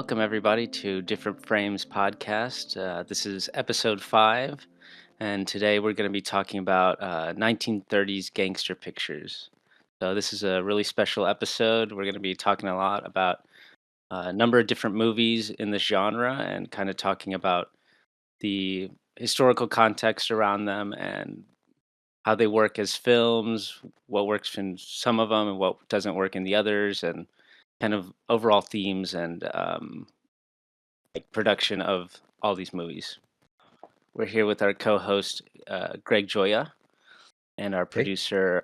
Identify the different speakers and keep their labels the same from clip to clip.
Speaker 1: Welcome, everybody, to Different Frames podcast. This is episode 5, and today we're going to be talking about 1930s gangster pictures. So, this is a really special episode. We're going to be talking a lot about a number of different movies in this genre and kind of talking about the historical context around them and how they work as films, what works in some of them and what doesn't work in the others, and kind of overall themes and production of all these movies. We're here with our co-host Greg Joya and our
Speaker 2: Okay.
Speaker 1: producer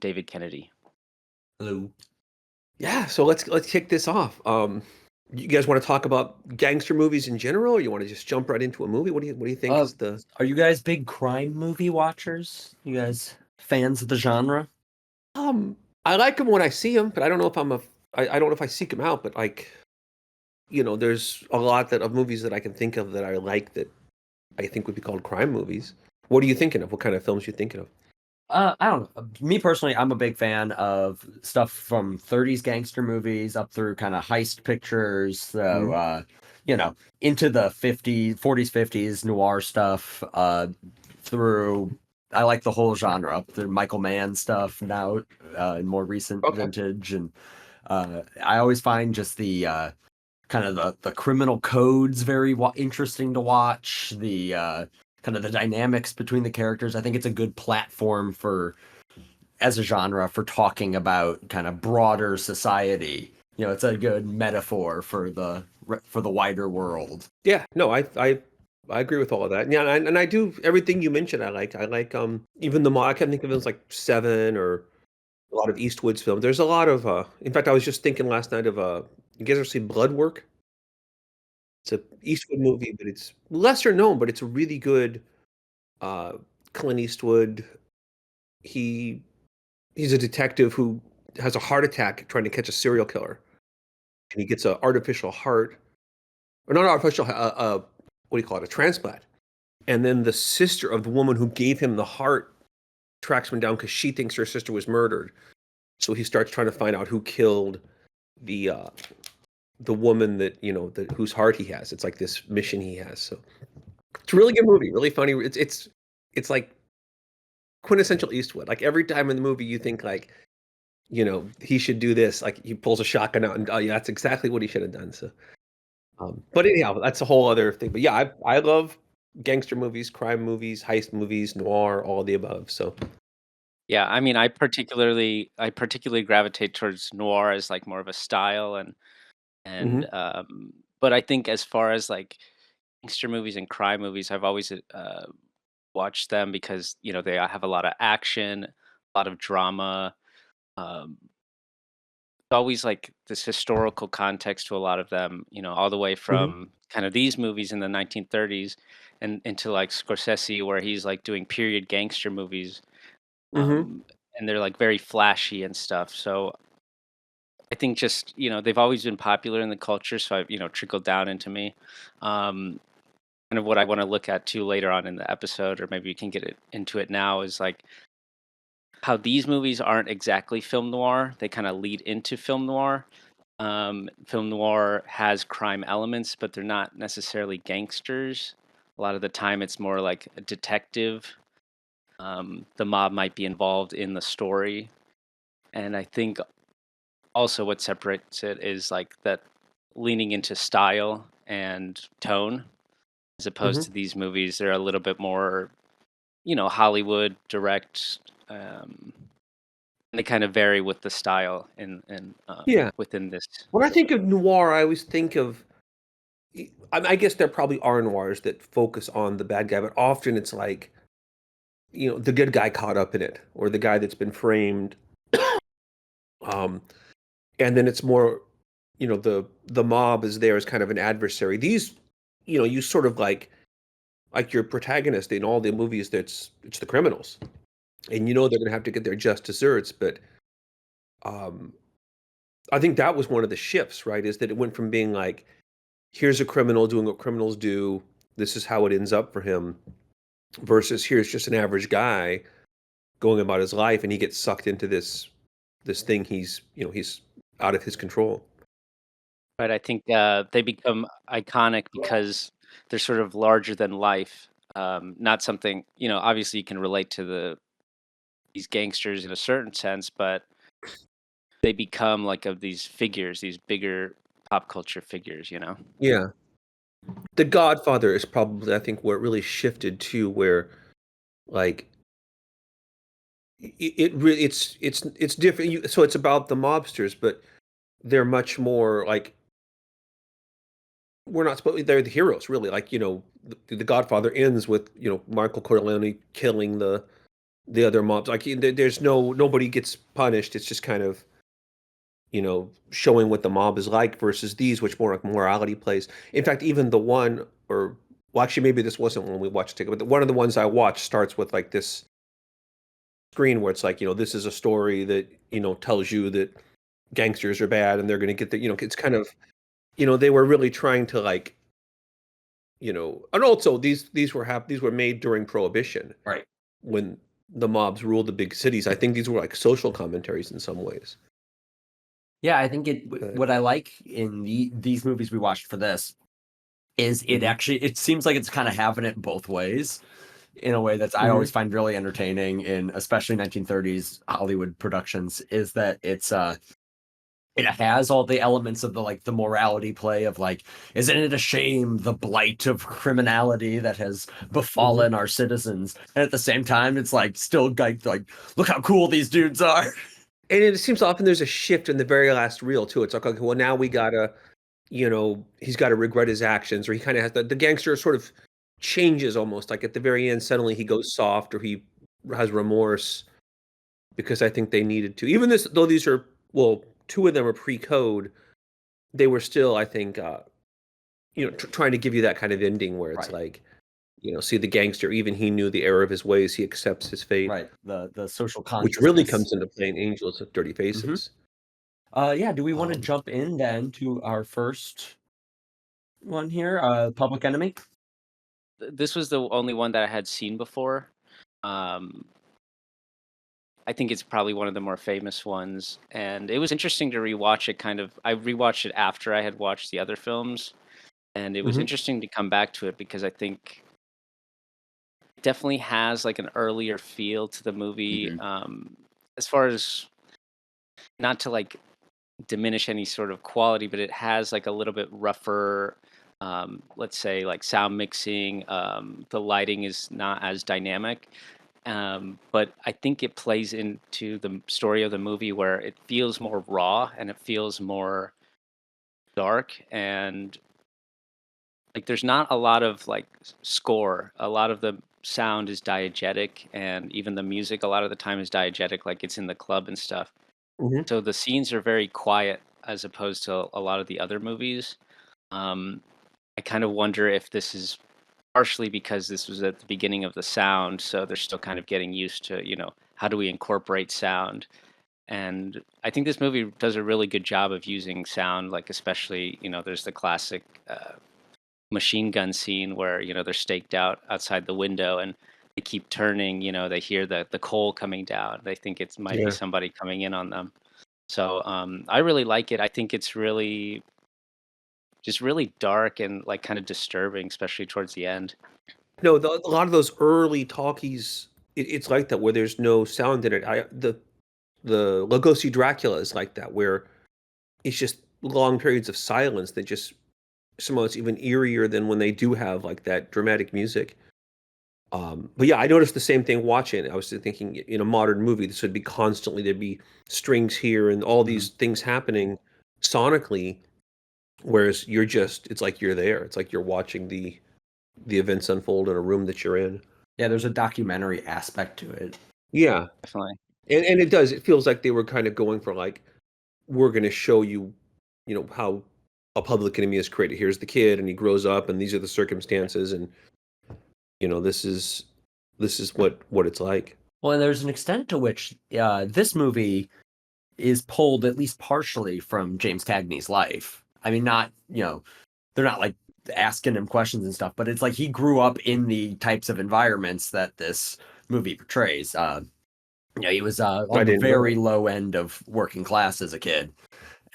Speaker 1: David Kennedy.
Speaker 3: Hello.
Speaker 2: Yeah, so let's kick this off. You guys want to talk about gangster movies in general, or you want to just jump right into a movie? What do you think is the
Speaker 3: Are you guys big crime movie watchers? You guys fans of the genre?
Speaker 2: um I like them when I see them, but I don't know if I don't know if I seek them out, but there's a lot of movies that I can think of that I like that I think would be called crime movies. What are you thinking of? What kind of films you thinking of?
Speaker 3: I don't know. Me personally, I'm a big fan of stuff from 30s gangster movies up through kind of heist pictures. So,
Speaker 2: Mhm.
Speaker 3: into the 50s, 40s, 50s noir stuff. Through I like the whole genre up through Michael Mann stuff now, in more recent
Speaker 2: Okay.
Speaker 3: vintage, and I always find just the kind of the criminal codes very interesting to watch. The kind of the dynamics between the characters. I think it's a good platform for as a genre for talking about kind of broader society. It's a good metaphor for the wider world.
Speaker 2: Yeah, no, I agree with all of that. Yeah, and I do everything you mentioned. I like even I can think of it as like Seven or a lot of Eastwood's films. There's a lot of in fact, I was just thinking last night of you guys ever see Blood Work? It's a Eastwood movie, but it's lesser known, but it's a really good uh Clint Eastwood. He he's a detective who has a heart attack trying to catch a serial killer. And he gets an artificial heart, or not artificial, what do you call it? A transplant. And then the sister of the woman who gave him the heart tracks him down because she thinks her sister was murdered. So he starts trying to find out who killed the uh, the woman that whose heart he has. It's like this mission he has. So it's a really good movie, really funny. It's like quintessential Eastwood. Like every time in the movie, you think like he should do this. Like he pulls a shotgun out, and oh yeah, that's exactly what he should have done. So, but anyhow, that's a whole other thing. But yeah, I love gangster movies, crime movies, heist movies, noir, all of the above. So
Speaker 1: Yeah, I mean, I particularly gravitate towards noir as like more of a style and
Speaker 2: mhm.
Speaker 1: but I think as far as like gangster movies and crime movies, I've always watched them because they have a lot of action, a lot of drama. Um, always like this historical context to a lot of them, all the way
Speaker 2: Mhm.
Speaker 1: from kind of these movies in the 1930s and into like Scorsese, where he's like doing period gangster movies,
Speaker 2: Mhm.
Speaker 1: um, and they're like very flashy and stuff. So I think just they've always been popular in the culture, so I've trickled down into me. Um, Kind of what I want to look at too later on in the episode, or maybe we can get into it now, is like how these movies aren't exactly film noir. They kind of lead into film noir. Film noir has crime elements, but they're not necessarily gangsters. A lot of the time, it's more like a detective. The mob might be involved in the story, and I think also what separates it is like that leaning into style and tone, as opposed
Speaker 2: Mhm.
Speaker 1: to these movies. They're a little bit more, Hollywood direct. They kind of vary with the style and
Speaker 2: Yeah.
Speaker 1: within this.
Speaker 2: When I think of noir, I always think of I guess there probably are noirs that focus on the bad guy, but often it's like, the good guy caught up in it or the guy that's been framed. Um, and then it's more, the mob is there as kind of an adversary. These, you sort of like your protagonist in all the movies it's the criminals. And they're gonna have to get their just desserts, but um I think that was one of the shifts, right? Is that it went from being like, here's a criminal doing what criminals do, this is how it ends up for him, versus here's just an average guy going about his life and he gets sucked into this thing he's out of his control.
Speaker 1: Right, I think, they become iconic because they're sort of larger than life, not something obviously you can relate to these gangsters in a certain sense, but they become like of these figures, these bigger pop culture figures, you know?
Speaker 2: Yeah. The Godfather is probably, I think, where it really shifted to where, like, it really it's different. So it's about the mobsters, but they're much more like we're not supposed. They're the heroes, really. Like the Godfather ends with Michael Corleone killing the other mobs. Like there's nobody gets punished. It's just kind of showing what the mob is like versus these, which more like morality plays. In fact, even the one or well, actually, maybe this wasn't when we watched it, but one of the ones I watched starts with like this screen where it's like, this is a story that, tells you that gangsters are bad and they're going to get it's kind of, they were really trying to like, and also these were made during Prohibition
Speaker 3: Right.
Speaker 2: when the mobs ruled the big cities. I think these were like social commentaries in some ways.
Speaker 3: Yeah, I think
Speaker 2: But,
Speaker 3: what I like in these movies we watched for this is it seems like it's kind of having it both ways in a way that I always
Speaker 2: mhm.
Speaker 3: find really entertaining in especially 1930s Hollywood productions is that it has all the elements of the morality play of like, isn't it a shame the blight of criminality that has
Speaker 2: Mhm.
Speaker 3: befallen our citizens? And at the same time, it's like still like look how cool these dudes are.
Speaker 2: And it seems often there's a shift in the very last reel too. It's like, okay, well now we gotta, he's got to regret his actions, or he kind of has the gangster sort of changes almost like at the very end. Suddenly he goes soft, or he has remorse because I think they needed to. Even this, though these are well, two of them are pre-code. They were still, I think, trying to give you that kind of ending where it's
Speaker 3: Right,
Speaker 2: like, see the gangster. Even he knew the error of his ways. He accepts his fate,
Speaker 3: right. The social
Speaker 2: which really
Speaker 3: consciousness.
Speaker 2: comes into play in Angels of Dirty
Speaker 3: Hmm.
Speaker 2: Faces.
Speaker 3: Yeah, do we want to
Speaker 2: Um,
Speaker 3: jump in then to our first one here? Public Enemy?
Speaker 1: This was the only one that I had seen before. Um, I think it's probably one of the more famous ones, and it was interesting to rewatch it. I rewatched it after I had watched the other films, and it was
Speaker 2: mhm,
Speaker 1: interesting to come back to it because I think it definitely has like an earlier feel to the movie.
Speaker 3: Hmm.
Speaker 1: As far as not to like diminish any sort of quality, but it has like a little bit rougher, let's say like sound mixing. The lighting is not as dynamic. But I think it plays into the story of the movie where it feels more raw and it feels more dark and like there's not a lot of like score. A lot of the sound is diegetic and even the music a lot of the time is diegetic, like it's in the club and stuff.
Speaker 2: mhm.
Speaker 1: So the scenes are very quiet as opposed to a lot of the other movies. Um, I kind of wonder if this is partially because this was at the beginning of the sound, so they're still kind of getting used to, how do we incorporate sound? And I think this movie does a really good job of using sound, like especially, there's the classic machine gun scene where, they're staked out outside the window and they keep turning, they hear the coal coming down. They think it might be
Speaker 2: Yeah.
Speaker 1: somebody coming in on them. So I really like it. I think it's really just really dark and like kind of disturbing, especially towards the end.
Speaker 2: No, a lot of those early talkies, it's like that where there's no sound in it. The Lugosi Dracula is like that, where it's just long periods of silence that just somehow it's even eerier than when they do have like that dramatic music. But yeah, I noticed the same thing watching it. I was thinking in a modern movie, this would be constantly there'd be strings here and all
Speaker 3: Hmm.
Speaker 2: these things happening sonically, whereas it's like you're there. It's like you're watching the events unfold in a room that you're in.
Speaker 3: Yeah, there's a documentary aspect to it.
Speaker 2: Yeah.
Speaker 1: Definitely.
Speaker 2: And it does. It feels like they were kind of going for like, we're going to show you, how a public enemy is created. Here's the kid, and he grows up, and these are the circumstances, and this is what it's like.
Speaker 3: Well, and there's an extent to which this movie is pulled at least partially from James Cagney's life. I mean, not, they're not like asking him questions and stuff, but it's like he grew up in the types of environments that this movie portrays. He was
Speaker 2: I
Speaker 3: on the
Speaker 2: didn't know
Speaker 3: very
Speaker 2: that.
Speaker 3: low end of working class as a kid.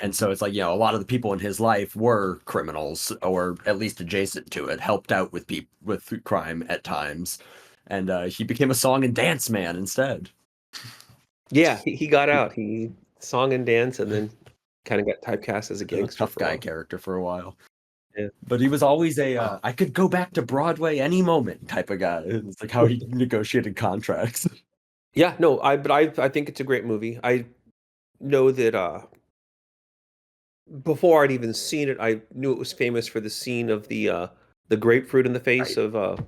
Speaker 3: And so it's like, a lot of the people in his life were criminals or at least adjacent to it, helped out with crime at times. And he became a song and dance man instead.
Speaker 2: Yeah, he got out. He song and dance, and then kind of got typecast as a gangster
Speaker 3: Tough
Speaker 2: for a
Speaker 3: guy
Speaker 2: while.
Speaker 3: character for a while.
Speaker 2: Yeah.
Speaker 3: But he was always I could go back to Broadway any moment type of guy. It's like how he negotiated contracts.
Speaker 2: Yeah, no, I think it's a great movie. I know that before I'd even seen it, I knew it was famous for the scene of the grapefruit in the face
Speaker 3: Right.
Speaker 2: of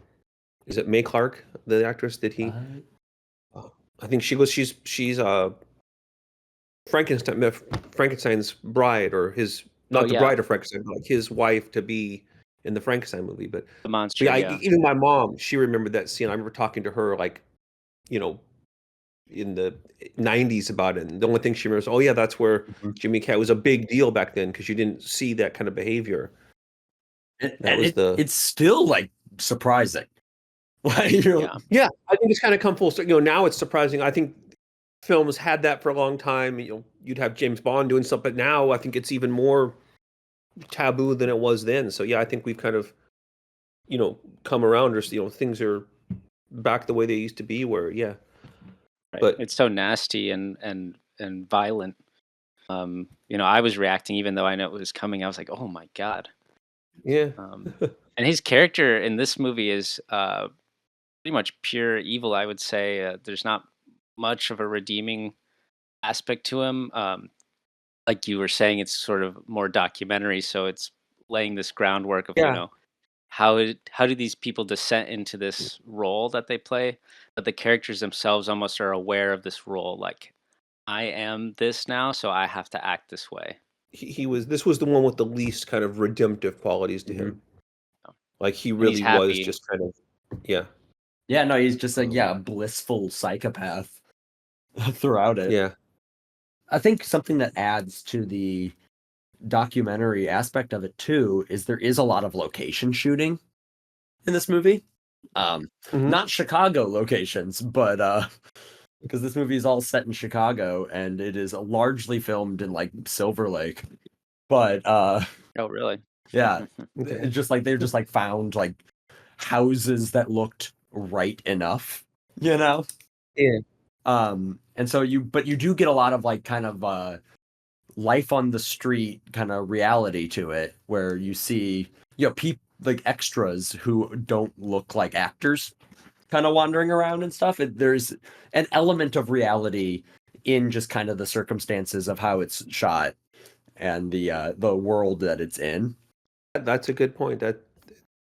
Speaker 2: is it May Clark, the actress? Did he? I think she's Frankenstein's bride, or his, not the
Speaker 1: yeah.
Speaker 2: bride of Frankenstein, but like his wife to be in the Frankenstein movie. But
Speaker 1: The monster,
Speaker 2: yeah,
Speaker 1: yeah.
Speaker 2: even my mom, she remembered that scene. I remember talking to her like, you know, in the 90s about it. And the only thing she remembers, oh yeah, that's where
Speaker 3: Mhm.
Speaker 2: Jimmy Cat was a big deal back then because you didn't see that kind of behavior. That was
Speaker 3: It's still like surprising. Like,
Speaker 1: Yeah.
Speaker 2: Yeah, I think it's kind of come full circle. Now it's surprising. I think films had that for a long time. You'd have James Bond doing stuff, but now I think it's even more taboo than it was then. So yeah, I think we've kind of, come around, or things are back the way they used to be. Where yeah,
Speaker 1: Right.
Speaker 2: but
Speaker 1: It's so nasty and violent. I was reacting even though I know it was coming. I was like, "Oh my god!"
Speaker 2: yeah,
Speaker 1: And his character in this movie is pretty much pure evil. I would say there's not much of a redeeming aspect to him. Like you were saying, it's sort of more documentary, so it's laying this groundwork of
Speaker 2: yeah.
Speaker 1: how do these people descend into this role that they play, but the characters themselves almost are aware of this role. Like I am this now, so I have to act this way.
Speaker 2: He was. This was the one with the least kind of redemptive qualities to him. Like he
Speaker 1: And he's
Speaker 2: really was
Speaker 1: happy.
Speaker 2: just kind of, yeah,
Speaker 3: Yeah, no, he's just like,
Speaker 2: um,
Speaker 3: blissful psychopath throughout it.
Speaker 2: yeah,
Speaker 3: I think something that adds to the documentary aspect of it too is there is a lot of location shooting in this movie.
Speaker 2: Mhm.
Speaker 3: Not Chicago locations, but because this movie is all set in Chicago and it is largely filmed in like Silver Lake. But
Speaker 1: Oh, really?
Speaker 3: yeah,
Speaker 2: Okay.
Speaker 3: it's just like they've just like found like houses that looked right enough,
Speaker 2: Yeah.
Speaker 3: and so you do get a lot of like kind of life on the street kind of reality to it, where you see people like extras who don't look like actors kind of wandering around and stuff. There's an element of reality in just kind of the circumstances of how it's shot and the world that it's in.
Speaker 2: That's a good point. That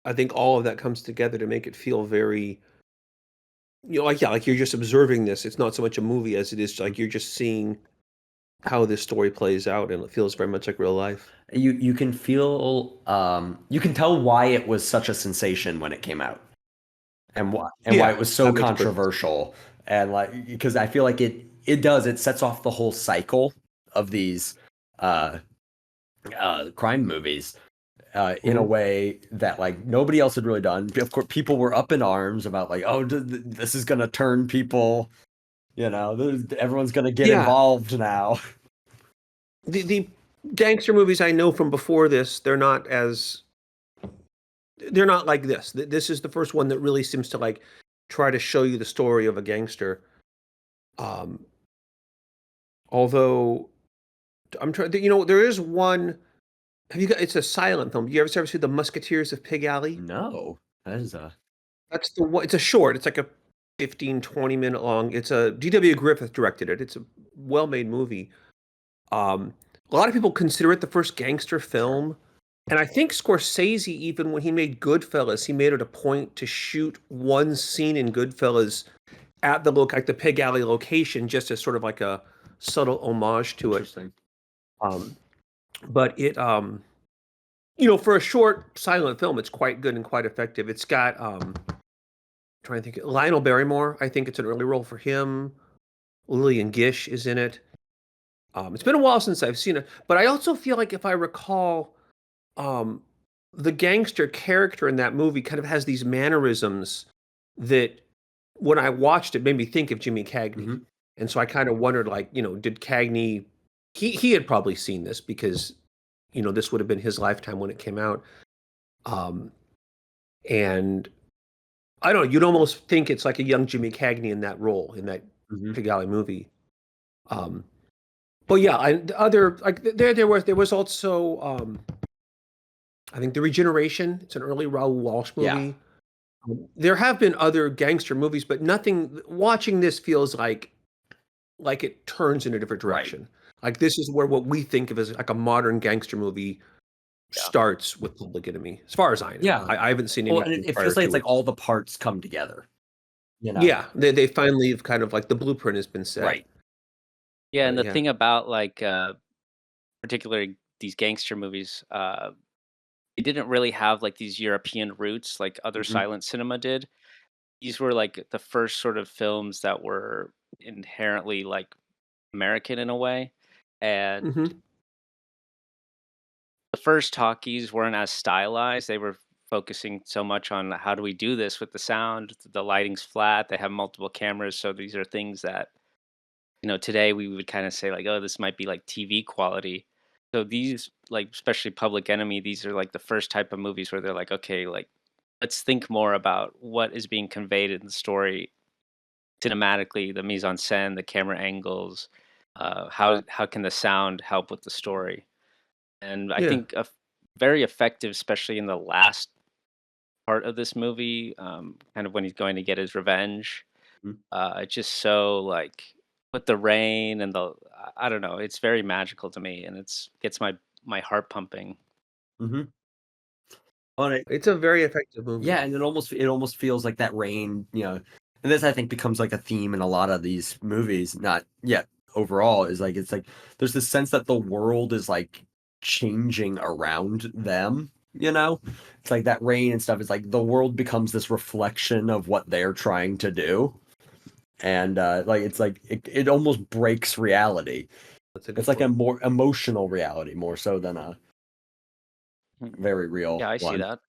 Speaker 2: I think all of that comes together to make it feel very, like, yeah, like you're just observing this. It's not so much a movie as it is like you're just seeing how this story plays out, and it feels very much like real life.
Speaker 3: You can feel you can tell why it was such a sensation when it came out, and why
Speaker 2: Yeah,
Speaker 3: it was so
Speaker 2: that makes perfect sense.
Speaker 3: controversial, and like because I feel like it sets off the whole cycle of these uh crime movies in a
Speaker 2: Mhm.
Speaker 3: way that like nobody else had really done. Of course, people were up in arms about like, oh, this is gonna turn people, everyone's gonna get
Speaker 2: Yeah,
Speaker 3: involved now.
Speaker 2: the gangster movies I know from before this, they're not like this. This is the first one that really seems to like try to show you the story of a gangster. Um, although I'm trying, there is one. Have you got? It's a silent film. You ever see The Musketeers of Pig Alley?
Speaker 3: No, that is a
Speaker 2: That's the one. It's a short. It's like a 15, 20-minute long. It's a D.W. Griffith directed it. It's a well-made movie. A lot of people consider it the first gangster
Speaker 3: sure.
Speaker 2: film. And I think Scorsese, even when he made Goodfellas, he made it a point to shoot one scene in Goodfellas at like the Pig Alley location, just as sort of like a subtle homage to it.
Speaker 3: Interesting.
Speaker 2: Um, but for a short silent film, it's quite good and quite effective. It's got trying to think, Lionel Barrymore. I think it's an early role for him. Lillian Gish is in it. It's been a while since I've seen it, but I also feel like if I recall, um, the gangster character in that movie kind of has these mannerisms that, when I watched it, made me think of Jimmy Cagney.
Speaker 3: Mhm.
Speaker 2: And so I kind of wondered, like, did Cagney he had probably seen this because this would have been his lifetime when it came out. Um, and I don't know, you'd almost think it's like a young Jimmy Cagney in that role in that
Speaker 3: Mhm.
Speaker 2: Pigalle movie. Um, but yeah, and the other like there was also I think The Regeneration. It's an early Raoul Walsh
Speaker 3: Yeah,
Speaker 2: movie. There have been other gangster movies, but nothing. Watching this feels like it turns in a different
Speaker 3: right.
Speaker 2: direction. Like this is where what we think of as like a modern gangster movie
Speaker 1: Yeah.
Speaker 2: starts with Public Enemy, as far as I know.
Speaker 3: Yeah.
Speaker 2: I haven't seen
Speaker 3: Well, and
Speaker 2: anything
Speaker 3: it
Speaker 2: prior
Speaker 3: feels like it's
Speaker 2: to
Speaker 3: like
Speaker 2: it.
Speaker 3: all the parts come together, you know?
Speaker 2: Yeah, they finally have kind of like the blueprint has been set.
Speaker 3: Right.
Speaker 1: Yeah, and
Speaker 2: But
Speaker 1: the
Speaker 2: yeah.
Speaker 1: thing about like particularly these gangster movies, they didn't really have like these European roots like other
Speaker 3: Mhm.
Speaker 1: silent cinema did. These were like the first sort of films that were inherently like American in a way. And
Speaker 2: Hmm.
Speaker 1: the first talkies weren't as stylized. They were focusing so much on how do we do this with the sound, the lighting's flat, they have multiple cameras. So these are things that, today we would kind of say like, oh, this might be like TV quality. So these, like, especially Public Enemy, these are like the first type of movies where they're like, okay, like, let's think more about what is being conveyed in the story cinematically, the mise en scène, the camera angles, how can the sound help with the story? And I
Speaker 2: Yeah.
Speaker 1: think very effective, especially in the last part of this movie, kind of when he's going to get his revenge.
Speaker 3: Mhm.
Speaker 1: It's just so like with the rain and I don't know, it's very magical to me, and it's gets my heart pumping.
Speaker 3: Mhm. On it
Speaker 2: It's a very effective movie.
Speaker 3: Yeah, and it almost feels like that rain, and this I think becomes like a theme in a lot of these movies, not yet overall, is like it's like there's this sense that the world is like changing around them, you know? It's like that rain and stuff is like the world becomes this reflection of what they're trying to do. And like it's like it almost breaks reality.
Speaker 2: That's a
Speaker 3: It's
Speaker 2: good
Speaker 3: like a
Speaker 2: point.
Speaker 3: more emotional reality more so than a
Speaker 1: Mm.
Speaker 3: very
Speaker 1: Yeah,
Speaker 3: real
Speaker 1: I see
Speaker 3: one.
Speaker 1: that.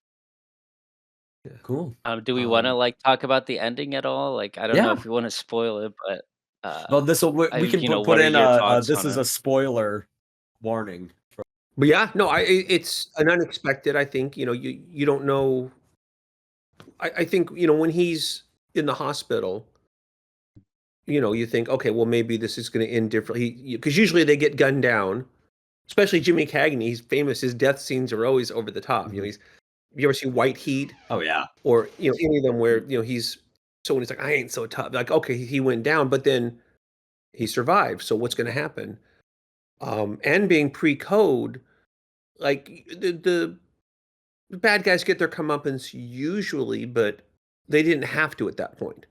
Speaker 2: Yeah.
Speaker 3: Cool.
Speaker 1: Do we want to
Speaker 2: Um,
Speaker 1: like talk about the ending at all? Like, I don't know
Speaker 3: Yeah.
Speaker 1: if we want to spoil it, but
Speaker 3: Well, this will we can put
Speaker 1: what are
Speaker 3: in
Speaker 1: your thoughts
Speaker 3: this
Speaker 1: on
Speaker 3: is
Speaker 1: it?
Speaker 3: a spoiler warning.
Speaker 2: but yeah, no, it's an unexpected. I think you don't know. I think when he's in the hospital, you think, okay, well maybe this is going to end differently. Because usually they get gunned down, especially Jimmy Cagney. He's famous. His death scenes are always over the top.
Speaker 3: Mhm.
Speaker 2: You ever see White Heat
Speaker 3: Oh yeah.
Speaker 2: or any of them where he's so when he's like, I ain't so tough. Like, okay, he went down, but then he survived. So what's going to happen? And being pre-code, like the bad guys get their comeuppance usually, but they didn't have to at that point.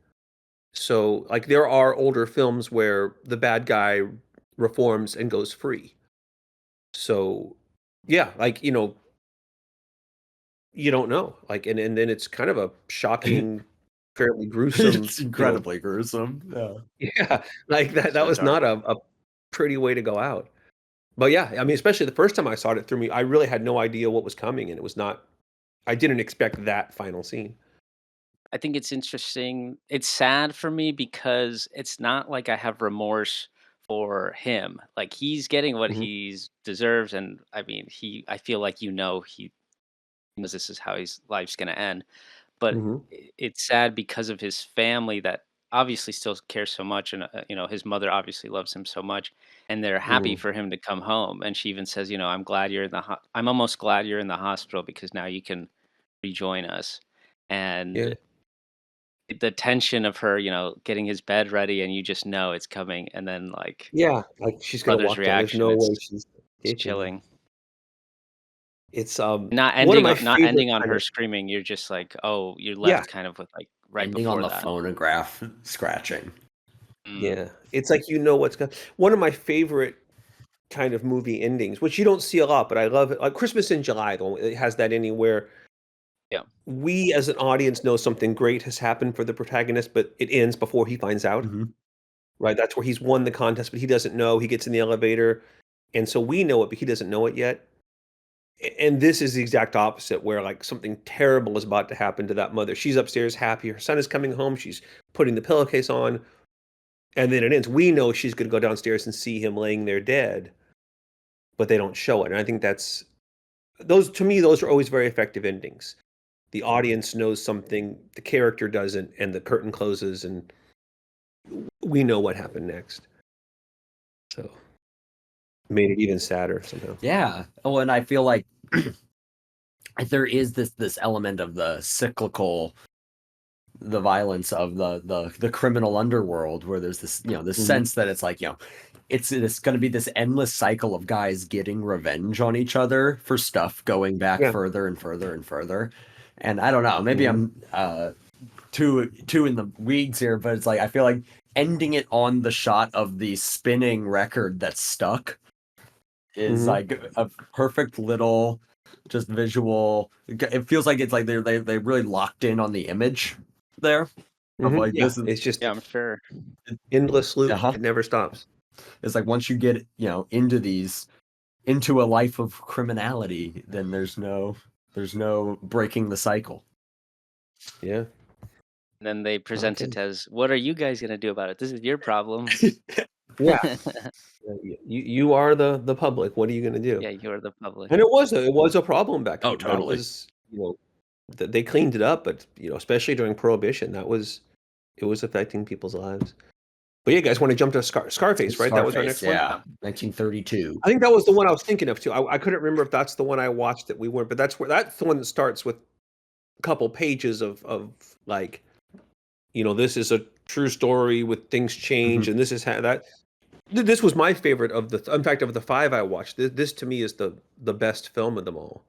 Speaker 2: So, like, there are older films where the bad guy reforms and goes free. So, yeah, like, you don't know. Like, and then it's kind of a shocking, fairly gruesome,
Speaker 3: It's incredibly gruesome. Yeah.
Speaker 2: yeah, like that
Speaker 1: So
Speaker 2: was
Speaker 1: dark.
Speaker 2: not a pretty way to go out. But yeah, I mean, especially the first time I saw it through me, I really had no idea what was coming, and it was not. I didn't expect that final scene.
Speaker 1: I think it's interesting. It's sad for me because it's not like I have remorse for him. Like he's getting what
Speaker 2: Hmm.
Speaker 1: he's deserves, and I mean, I feel like he knows this is how his life's going to end. But
Speaker 2: Hmm.
Speaker 1: it's sad because of his family that obviously still cares so much, and his mother obviously loves him so much, and they're happy
Speaker 2: Hmm.
Speaker 1: for him to come home. And she even says, I'm glad you're in I'm almost glad you're in the hospital because now you can rejoin us.
Speaker 2: Yeah.
Speaker 1: And the tension of her, getting his bed ready, and you just know it's coming, and then like
Speaker 2: Yeah, like, she's gonna
Speaker 1: brother's
Speaker 2: walk down, there's
Speaker 1: reaction,
Speaker 2: no way
Speaker 1: it's
Speaker 2: she's
Speaker 1: it's
Speaker 2: escaping, yeah.
Speaker 1: chilling.
Speaker 2: It's,
Speaker 1: Not
Speaker 2: one of
Speaker 1: ending
Speaker 2: my
Speaker 1: on not
Speaker 2: favorite
Speaker 1: ending on
Speaker 2: kind
Speaker 1: her
Speaker 2: of
Speaker 1: screaming. You're just like, oh, you're
Speaker 2: yeah,
Speaker 1: left kind of with like right
Speaker 3: Ending on
Speaker 1: before
Speaker 3: the
Speaker 1: that.
Speaker 3: phonograph scratching.
Speaker 1: Mm,
Speaker 2: yeah, it's like what's going one of my favorite kind of movie endings, which you don't see a lot, but I love it, like Christmas in July, the one it has that ending where
Speaker 1: yeah.
Speaker 2: we as an audience know something great has happened for the protagonist, but it ends before he finds out,
Speaker 3: Mhm.
Speaker 2: right? That's where he's won the contest, but he doesn't know, he gets in the elevator, and so we know it, but he doesn't know it yet. And this is the exact opposite where like something terrible is about to happen to that mother. She's upstairs happy. Her son is coming home. She's putting the pillowcase on. And then it ends. We know she's going to go downstairs and see him laying there dead. but they don't show it. And I think those are always very effective endings. The audience knows something, the character doesn't, and the curtain closes, and we know what happened next. So made it even sadder somehow.
Speaker 3: Yeah. Oh, and I feel like there is this element of the cyclical, the violence of the criminal underworld, where there's this, you know, this sense that it's like, you know, it's going to be this endless cycle of guys getting revenge on each other for stuff going back further and further and further. And I don't know, maybe I'm too in the weeds here, but it's like I feel like ending it on the shot of the spinning record that's stuck is like a perfect little just visual. It feels like it's like they really locked in on the image there of like this is,
Speaker 2: it's just
Speaker 1: I'm sure.
Speaker 2: endless loop. It never stops.
Speaker 3: It's like once you get, you know, into a life of criminality, then there's no breaking the cycle.
Speaker 2: Yeah.
Speaker 1: And then they present it as, what are you guys going to do about it? This is your problem.
Speaker 2: Yeah. You are the public. What are you going to do?
Speaker 1: Yeah, you're the public.
Speaker 2: And it was a problem back then.
Speaker 3: Oh, totally.
Speaker 2: That was, you know, they cleaned it up, but, you know, especially during Prohibition, it was affecting people's lives. But yeah, guys want to jump to Scarface, right? That was our next one?
Speaker 3: Yeah, 1932.
Speaker 2: I think that was the one I was thinking of too. I couldn't remember if that's the one I watched that we weren't, but that's the one that starts with a couple pages of like, you know, this is a true story with things change, and this is how that. This was my favorite of in fact, of the 5 I watched. This to me is the best film of them all.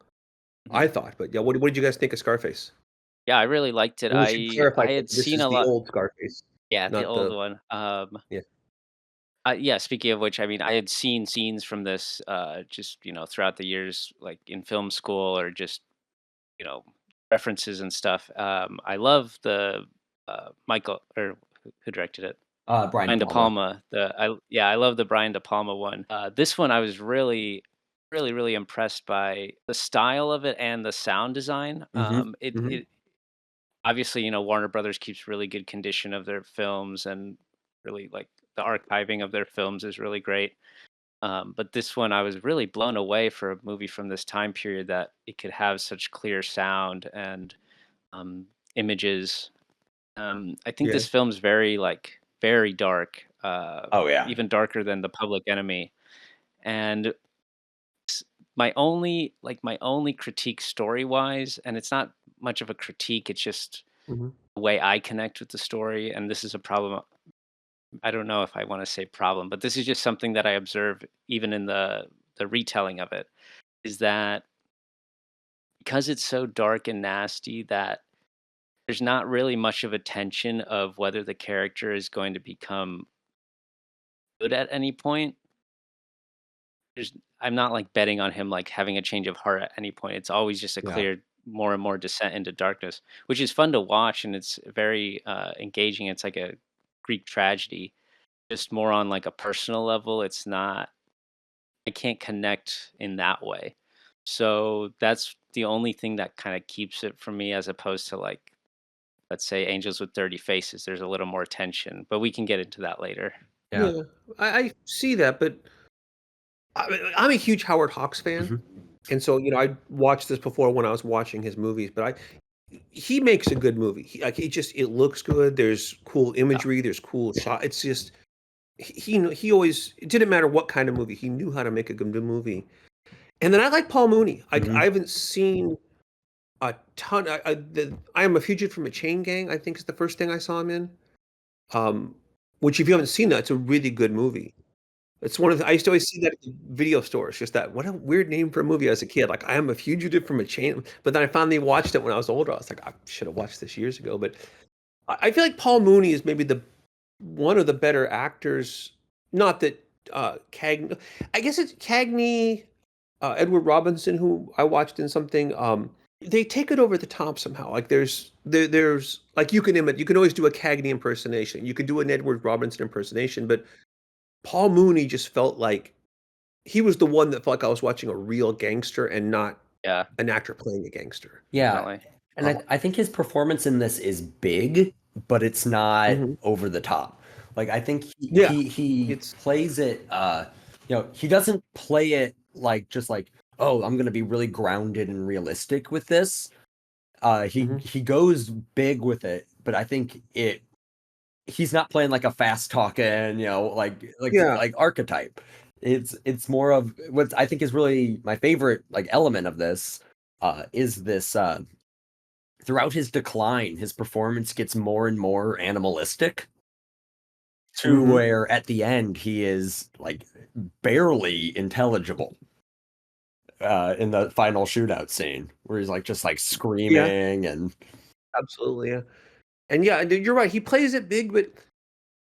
Speaker 2: I thought, but yeah, what did you guys think of Scarface?
Speaker 1: Yeah, I really liked it.
Speaker 2: And we should clarify,
Speaker 1: I had
Speaker 2: this
Speaker 1: seen
Speaker 2: is
Speaker 1: a
Speaker 2: the
Speaker 1: lot.
Speaker 2: old Scarface.
Speaker 1: Yeah, the
Speaker 2: not
Speaker 1: old one.
Speaker 2: Yeah.
Speaker 1: Yeah, speaking of which, I mean, I had seen scenes from this just, you know, throughout the years, like in film school or just, you know, references and stuff. I love the Michael, or who directed it?
Speaker 3: Brian
Speaker 1: De
Speaker 3: De
Speaker 1: Palma. I love the Brian De Palma one. This one I was really, really, really impressed by the style of it and the sound design. It obviously, you know, Warner Brothers keeps really good condition of their films, and really like the archiving of their films is really great. But this one, I was really blown away for a movie from this time period that it could have such clear sound and images. I think this film's very dark. Even darker than The Public Enemy. And my only critique story wise, and it's not much of a critique, it's just the way I connect with the story. And this is a problem. I don't know if I want to say problem, but this is just something that I observe even in the retelling of it, is that because it's so dark and nasty, that there's not really much of a tension of whether the character is going to become good at any point. I'm not like betting on him like having a change of heart at any point. It's always just a clear more and more descent into darkness, which is fun to watch, and it's very engaging. It's like a Greek tragedy, just more on like a personal level. It's not, I can't connect in that way. So that's the only thing that kind of keeps it from me, as opposed to like, let's say, Angels with Dirty Faces. There's a little more tension, but we can get into that later.
Speaker 2: Yeah, I see that, but I'm a huge Howard Hawks fan, and so, you know, I watched this before when I was watching his movies, but he makes a good movie. It looks good. There's cool imagery. There's cool shot. It's just he always, it didn't matter what kind of movie, he knew how to make a good movie. And then I like Paul Mooney. I haven't seen a ton. I Am a Fugitive from a Chain Gang, I think, is the first thing I saw him in. Which, if you haven't seen that, it's a really good movie. It's one of the, I used to always see that at the video stores. Just that, what a weird name for a movie as a kid. Like, I Am a Fugitive from a Chain. But then I finally watched it when I was older. I was like, I should have watched this years ago. But I feel like Paul Mooney is maybe one of the better actors. Not that Cagney, I guess it's Cagney, Edward Robinson, who I watched in something. They take it over the top somehow. Like there's like, you can always do a Cagney impersonation. You can do an Edward Robinson impersonation, but Paul Mooney just felt like he was the one that felt like I was watching a real gangster and not an actor playing a gangster.
Speaker 3: Yeah.
Speaker 1: Definitely.
Speaker 3: And I think his performance in this is big, but it's not over the top. Like, I think he plays it, you know, he doesn't play it like just like, oh, I'm gonna be really grounded and realistic with this. He goes big with it, but I think he's not playing like a fast talking, like archetype. It's more of what I think is really my favorite like element of this is this throughout his decline, his performance gets more and more animalistic to where at the end he is like barely intelligible in the final shootout scene where he's like just like screaming and
Speaker 2: absolutely, yeah. And yeah, you're right. He plays it big, but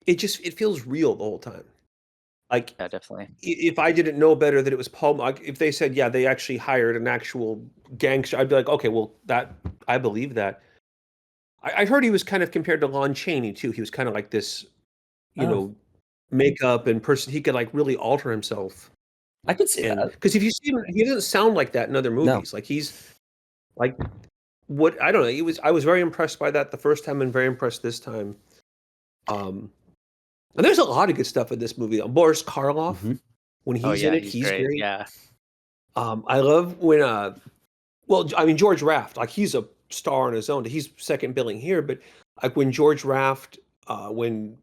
Speaker 2: it feels real the whole time. Like,
Speaker 1: Yeah, definitely.
Speaker 2: if I didn't know better that it was Paul, like if they said, yeah, they actually hired an actual gangster, I'd be like, okay, well, that I believe that. I heard he was kind of compared to Lon Chaney too. He was kind of like this, makeup and person. He could like really alter himself.
Speaker 3: I could see
Speaker 2: And
Speaker 3: that.
Speaker 2: because if you see him, he doesn't sound like that in other movies. Like he's like what I don't know. I was very impressed by that the first time and very impressed this time. And there's a lot of good stuff in this movie. Boris Karloff, when he's in it, he's great.
Speaker 1: Yeah.
Speaker 2: I love when well, I mean George Raft, like he's a star on his own. He's second billing here, but like when George Raft, when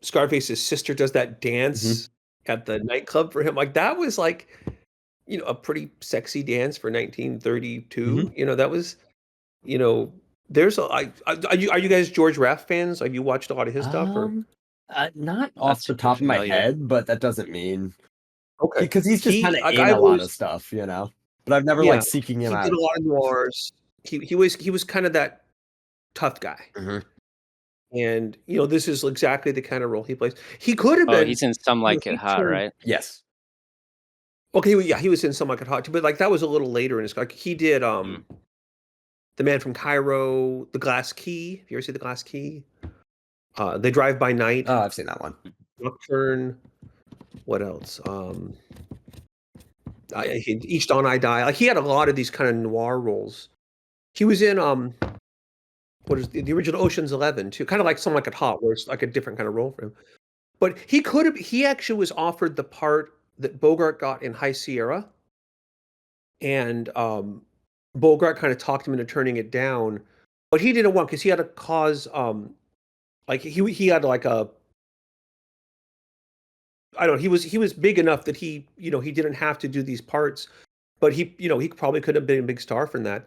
Speaker 2: Scarface's sister does that dance at the nightclub for him, like that was like, a pretty sexy dance for 1932. That was, there's are you guys George Raft fans? Have you watched a lot of his stuff or?
Speaker 3: Not off the top of my head, but that doesn't mean because he's just kind of in a lot of stuff, But I've never like seeking him out.
Speaker 2: He did a lot of noirs. He was kind of that tough guy. And this is exactly the kind of role he plays. He could have been.
Speaker 1: He's in Some Like It Hot, right?
Speaker 3: Yes.
Speaker 2: Okay, he was in Some Like It Hot too, but like that was a little later in his. Like he did The Man from Cairo, The Glass Key. Have you ever seen The Glass Key? They Drive by Night.
Speaker 3: Oh, I've seen that one.
Speaker 2: Nocturne. What else? Each Dawn I Die. Like he had a lot of these kind of noir roles. He was in what is the original Ocean's 11 too? Kind of like Some Like It Hot, where it's like a different kind of role for him. But he actually was offered the part that Bogart got in High Sierra, and Bogart kind of talked him into turning it down, but he didn't want because he had a cause. Like he had like a. I don't know. He was big enough that he didn't have to do these parts, but he probably could have been a big star from that.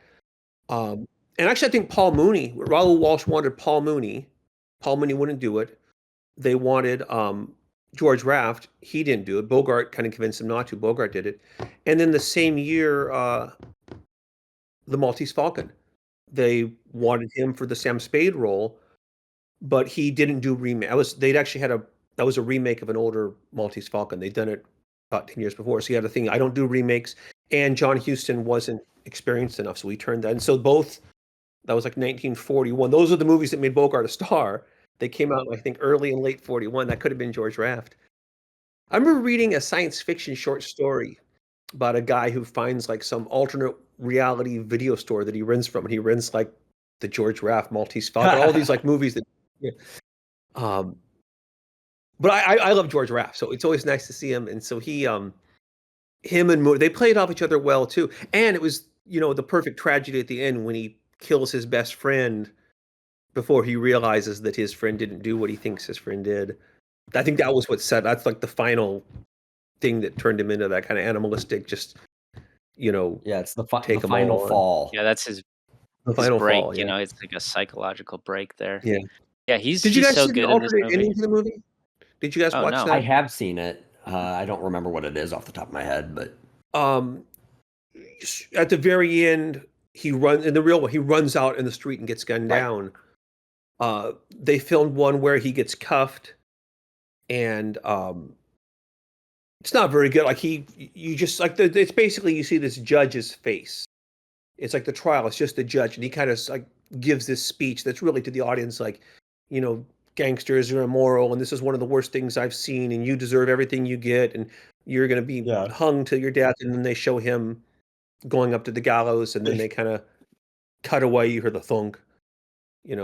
Speaker 2: And actually, I think Paul Mooney, Raoul Walsh wanted Paul Mooney. Paul Mooney wouldn't do it. They wanted George Raft. He didn't do it. Bogart kind of convinced him not to. Bogart did it. And then the same year, The Maltese Falcon. They wanted him for the Sam Spade role, but he didn't do remake. That was a remake of an older Maltese Falcon. They'd done it about 10 years before. So he had a thing. I don't do remakes. And John Huston wasn't experienced enough, so he turned that. And so that was like 1941. Those are the movies that made Bogart a star. They came out, I think, early and late 41. That could have been George Raft. I remember reading a science fiction short story about a guy who finds like some alternate reality video store that he rents from, and he rents like the George Raft Maltese Falcon, all these like movies that. But I love George Raft, so it's always nice to see him. And so him and Moore, they played off each other well too. And it was the perfect tragedy at the end when he kills his best friend before he realizes that his friend didn't do what he thinks his friend did. I think that was that's like the final thing that turned him into that kind of animalistic, just
Speaker 3: it's the final fall.
Speaker 1: Yeah, that's his
Speaker 2: final
Speaker 1: break.
Speaker 2: fall. Yeah.
Speaker 1: It's like a psychological break there.
Speaker 2: Yeah.
Speaker 1: He's
Speaker 2: Did you guys
Speaker 1: so
Speaker 2: see
Speaker 1: good
Speaker 2: the
Speaker 1: in this
Speaker 2: alternate
Speaker 1: movie.
Speaker 2: ending to the movie? Did you guys watch that?
Speaker 3: I have seen it. I don't remember what it is off the top of my head, but
Speaker 2: at the very end, he runs out in the street and gets gunned down. They filmed one where he gets cuffed, and it's not very good. Like you just like it's basically you see this judge's face. It's like the trial. It's just the judge, and he kind of like gives this speech that's really to the audience, like, gangsters are immoral, and this is one of the worst things I've seen, and you deserve everything you get, and you're going to be hung to your death. And then they show him going up to the gallows, and then they kind of cut away. You hear the thunk,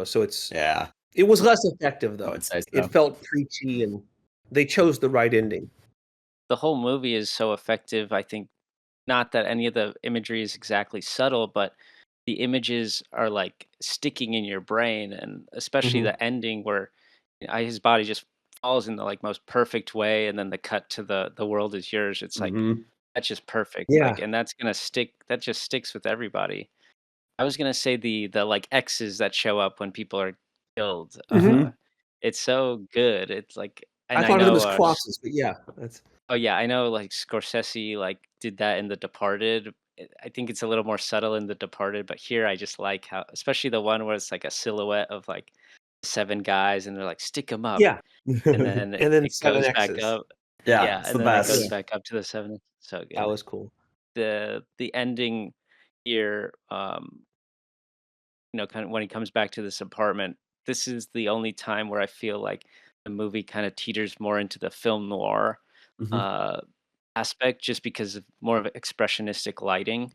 Speaker 2: so it was less effective though.
Speaker 3: I would say so.
Speaker 2: It felt preachy, and they chose the right ending.
Speaker 1: the whole movie is so effective. I think not that any of the imagery is exactly subtle, but the images are like sticking in your brain, and especially
Speaker 2: Mhm.
Speaker 1: the ending where his body just falls in the like most perfect way, and then the cut to the world is yours. It's like
Speaker 2: Mhm.
Speaker 1: that's just perfect.
Speaker 2: Yeah.
Speaker 1: Like, and that's gonna stick. That just sticks with everybody. I was gonna say the like X's that show up when people are killed.
Speaker 2: Mhm.
Speaker 1: It's so good. It's like,
Speaker 2: I
Speaker 1: and I
Speaker 2: thought of them
Speaker 1: know
Speaker 2: as crosses, but yeah, that's
Speaker 1: oh yeah, I know like Scorsese like did that in The Departed. I think it's a little more subtle in The Departed, but here I just like how, especially the one where it's like a silhouette of like seven guys and they're like stick them up,
Speaker 2: yeah.
Speaker 1: and then
Speaker 2: And then
Speaker 1: it
Speaker 2: 7
Speaker 1: goes back
Speaker 2: X's.
Speaker 1: up.
Speaker 3: Yeah,
Speaker 1: Yeah,
Speaker 3: it's
Speaker 1: and
Speaker 3: the
Speaker 1: then it goes
Speaker 2: Yeah,
Speaker 3: best.
Speaker 1: back up to the seven. So
Speaker 2: that
Speaker 1: good.
Speaker 2: was cool.
Speaker 1: The ending here, kind of when he comes back to this apartment, this is the only time where I feel like the movie kind of teeters more into the film noir
Speaker 3: Mhm.
Speaker 1: uh, aspect, just because of more of expressionistic lighting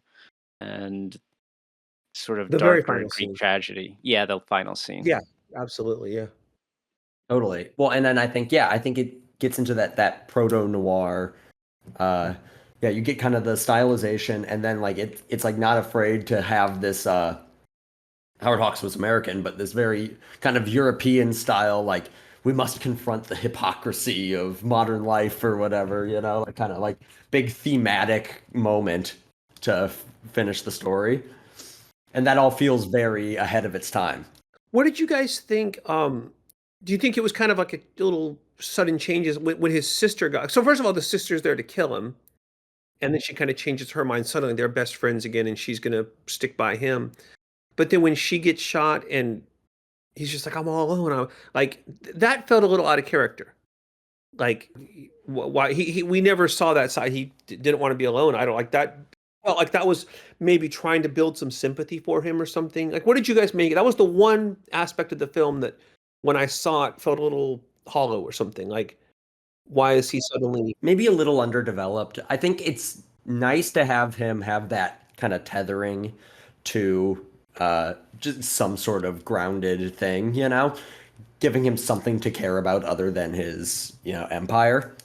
Speaker 1: and sort of
Speaker 2: The very
Speaker 1: darker
Speaker 2: final
Speaker 1: Greek
Speaker 2: scene.
Speaker 1: tragedy. Yeah, the final scene.
Speaker 2: Yeah, absolutely, yeah.
Speaker 3: Totally. Well, and then I think it gets into that proto noir. Uh, yeah, you get kind of the stylization, and then like it's like not afraid to have this. Howard Hawks was American, but this very kind of European style, like we must confront the hypocrisy of modern life or whatever, like kind of like big thematic moment to finish the story, and that all feels very ahead of its time.
Speaker 2: What did you guys think, do you think it was kind of like a little sudden changes when his sister got so first of all, the sister's there to kill him, and then she kinda changes her mind, suddenly they're best friends again, and she's gonna stick by him, but then when she gets shot and he's just like, "I'm all alone," like, that felt a little out of character. Like, why he we never saw that side, he didn't wanna be alone, I don't like that felt like that was maybe trying to build some sympathy for him or something, like, what did you guys make that was the one aspect of the film that, when I saw it, felt a little hollow or something, like, why is he suddenly
Speaker 3: Maybe a little underdeveloped. I think it's nice to have him have that kind of tethering to just some sort of grounded thing, giving him something to care about other than his, empire.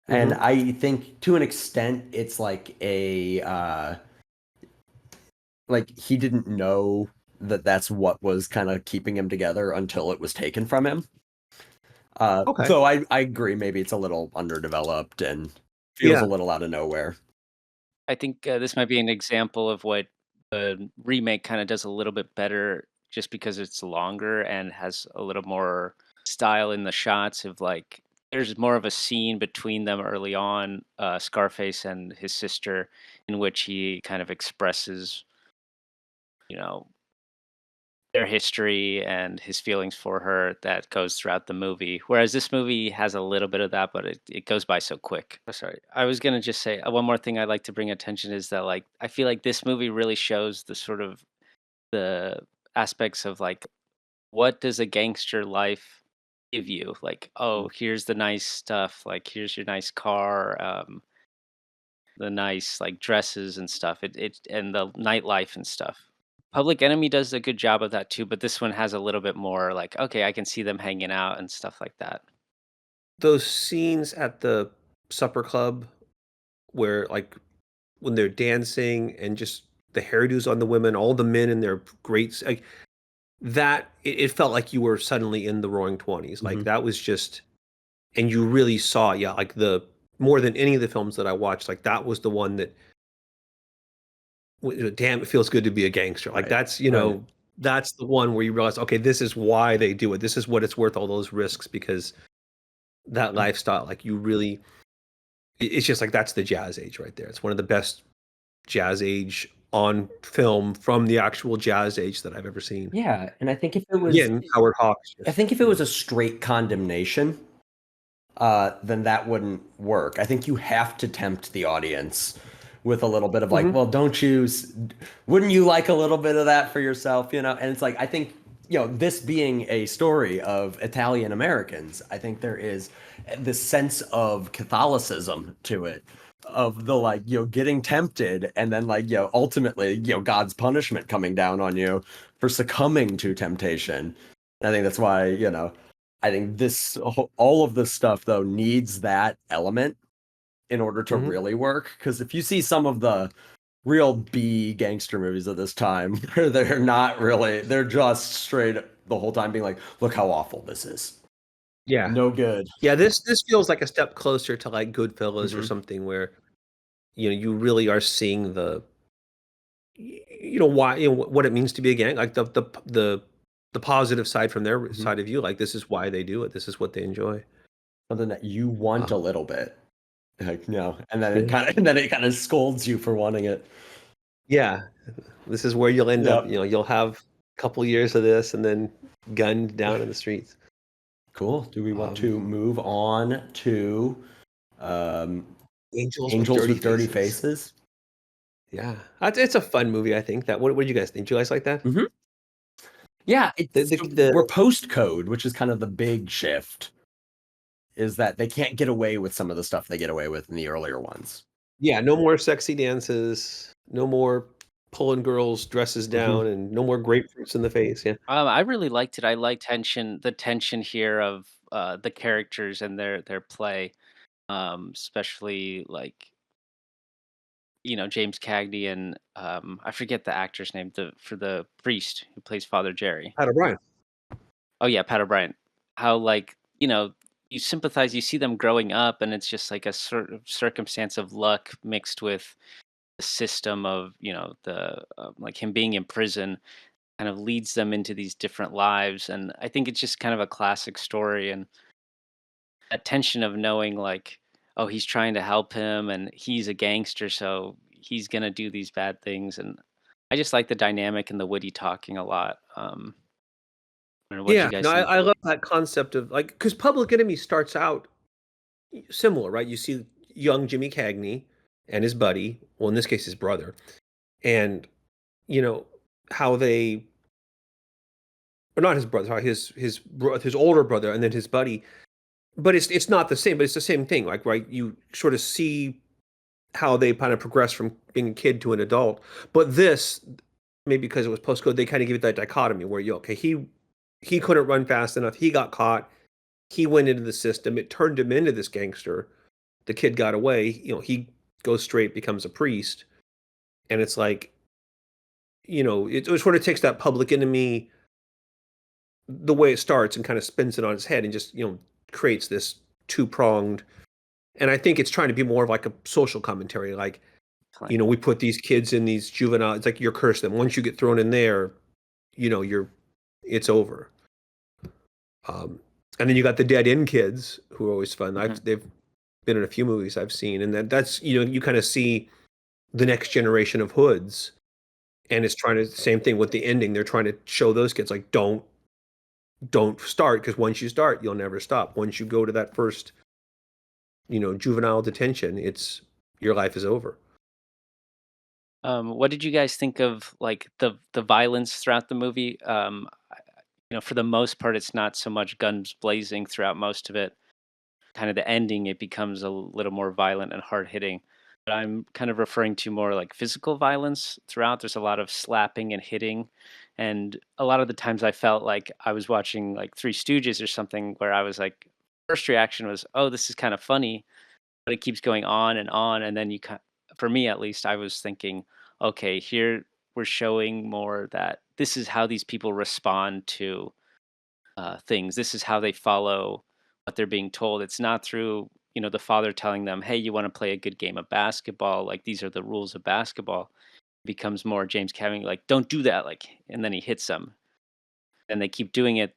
Speaker 3: And
Speaker 2: Mhm.
Speaker 3: I think to an extent, it's like like he didn't know that that's what was kind of keeping him together until it was taken from him.
Speaker 2: Okay.
Speaker 3: So I agree. Maybe it's a little underdeveloped and feels
Speaker 2: Yeah.
Speaker 3: a little out of nowhere.
Speaker 1: I think this might be an example of what the remake kind of does a little bit better, just because it's longer and has a little more style in the shots of like there's more of a scene between them early on, Scarface and his sister, in which he kind of expresses, you know, their history and his feelings for her that goes throughout the movie. Whereas this movie has a little bit of that, but it goes by so quick. Oh, sorry. I was going to just say one more thing I'd like to bring attention is that like I feel like this movie really shows the sort of the aspects of like what does a gangster life give you? Like, oh, here's the nice stuff, like here's your nice car, the nice like dresses and stuff. It and the nightlife and stuff. Public Enemy does a good job of that too, but this one has a little bit more like, okay, I can see them hanging out and stuff like that.
Speaker 2: Those scenes at the supper club where, like, when they're dancing and just the hairdos on the women, all the men in their great like, that it felt like you were suddenly in the Roaring '20s, like,
Speaker 3: Mhm.
Speaker 2: that was just and you really saw, yeah, like, the more than any of the films that I watched, like, that was the one that damn, it feels good to be a gangster, like,
Speaker 3: Right. Right.
Speaker 2: that's the one where you realize, okay, this is why they do it, this is what it's worth all those risks because that lifestyle, like, you really it's just like that's the jazz age right there. It's one of the best jazz age on film from the actual jazz age that I've ever seen.
Speaker 3: Yeah, and I think if it was,
Speaker 2: Again, Howard Hawks
Speaker 3: I
Speaker 2: just,
Speaker 3: think if it was a straight condemnation, then that wouldn't work. I think you have to tempt the audience with a little bit of like,
Speaker 2: Mhm.
Speaker 3: well, wouldn't you like a little bit of that for yourself, And it's like, I think, this being a story of Italian Americans, I think there is this sense of Catholicism to it, of the like, getting tempted and then like, ultimately, God's punishment coming down on you for succumbing to temptation. And I think that's why, I think all of this stuff though needs that element in order to
Speaker 2: Mhm.
Speaker 3: really work. Because if you see some of the real B gangster movies of this time, where they're not really, they're just straight the whole time being like, look how awful this is.
Speaker 2: Yeah.
Speaker 3: No good.
Speaker 2: Yeah, this feels like a step closer to like Goodfellas or
Speaker 3: Mhm.
Speaker 2: something where, you really are seeing why, what it means to be a gang, like the positive side from their
Speaker 3: Mhm.
Speaker 2: side of view, like this is why they do it. This is what they enjoy.
Speaker 3: Something that you want a
Speaker 2: Um,
Speaker 3: little bit. Like, no. And then
Speaker 2: yeah.
Speaker 3: it kind of scolds you for wanting it.
Speaker 2: Yeah, this is where you'll end up,
Speaker 3: Yep.
Speaker 2: you'll have a couple years of this and then gunned down in the streets.
Speaker 3: Cool. Do we want
Speaker 2: Um,
Speaker 3: to move on to um,
Speaker 2: Angels with
Speaker 3: Angels
Speaker 2: Dirty
Speaker 3: with Dirty
Speaker 2: Faces.
Speaker 3: Faces?
Speaker 2: Yeah, it's a fun movie. I think that. What did you guys think? Do you guys like that?
Speaker 3: Mhm. Yeah, we're
Speaker 2: The
Speaker 3: post code, which is kind of the big shift, is that they can't get away with some of the stuff they get away with in the earlier ones.
Speaker 2: Yeah, no more sexy dances, no more pulling girls' dresses
Speaker 3: Mhm.
Speaker 2: down, and no more grapefruits in the face. Yeah,
Speaker 1: I really liked it. I like the tension here of the characters and their play, especially like James Cagney and I forget the actor's name for the priest who plays Father Jerry.
Speaker 2: Pat O'Brien.
Speaker 1: Oh yeah, Pat O'Brien. How like you sympathize, you see them growing up, and it's just like a sort of circumstance of luck mixed with the system of the like him being in prison kind of leads them into these different lives, and I think it's just kind of a classic story and that tension of knowing like, oh, he's trying to help him and he's a gangster, so he's gonna do these bad things. And I just like the dynamic and the witty talking a lot. I don't know, what do you
Speaker 2: Yeah, no,
Speaker 1: guys think?
Speaker 2: I love that concept of like because Public Enemy starts out similar, right? You see young Jimmy Cagney and his buddy, well, in this case, his brother, and you know how they, or not his brother, sorry, his older brother, and then his buddy. But it's not the same, but it's the same thing. Like, right, you sort of see how they kind of progress from being a kid to an adult. But this, maybe because it was postcode, they kind of give it that dichotomy where okay, he couldn't run fast enough. He got caught. He went into the system. It turned him into this gangster. The kid got away. He goes straight, becomes a priest, and it's like, it sort of takes that Public Enemy, the way it starts, and kind of spins it on its head, and just creates this two pronged. And I think it's trying to be more of like a social commentary, like
Speaker 1: Playing.
Speaker 2: we put these kids in these juvenile. It's like you're cursed them. Once you get thrown in there, you're it's over. And then you got the dead end kids who are always fun.
Speaker 1: Mhm.
Speaker 2: They've been in a few movies I've seen, and that's you kind of see the next generation of hoods, and it's trying to same thing with the ending. They're trying to show those kids like don't start, because once you start, you'll never stop. Once you go to that first juvenile detention, it's your life is over.
Speaker 1: What did you guys think of like the violence throughout the movie? For the most part, it's not so much guns blazing throughout most of it. Kind of the ending, it becomes a little more violent and hard hitting. But I'm kind of referring to more like physical violence throughout. There's a lot of slapping and hitting. And a lot of the times I felt like I was watching like Three Stooges or something where I was like, first reaction was, oh, this is kind of funny, but it keeps going on and on. And then for me at least, I was thinking, okay, here we're showing more that this is how these people respond to things. This is how they follow what they're being told. It's not through the father telling them, "Hey, you want to play a good game of basketball? Like these are the rules of basketball." It becomes more James Cameron like, "Don't do that!" Like, and then he hits them, and they keep doing it.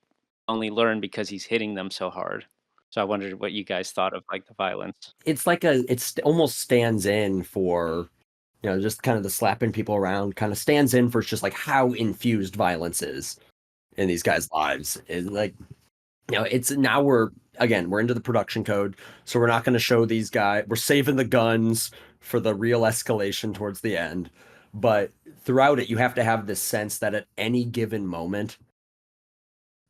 Speaker 1: Only learn because he's hitting them so hard. So I wondered what you guys thought of like the violence.
Speaker 3: It's like almost stands in for, just kind of the slapping people around, kind of stands in for just like how infused violence is in these guys' lives. Is like, it's now we're into the production code, so we're not going to show these guys. We're saving the guns for the real escalation towards the end. But throughout it, you have to have this sense that at any given moment,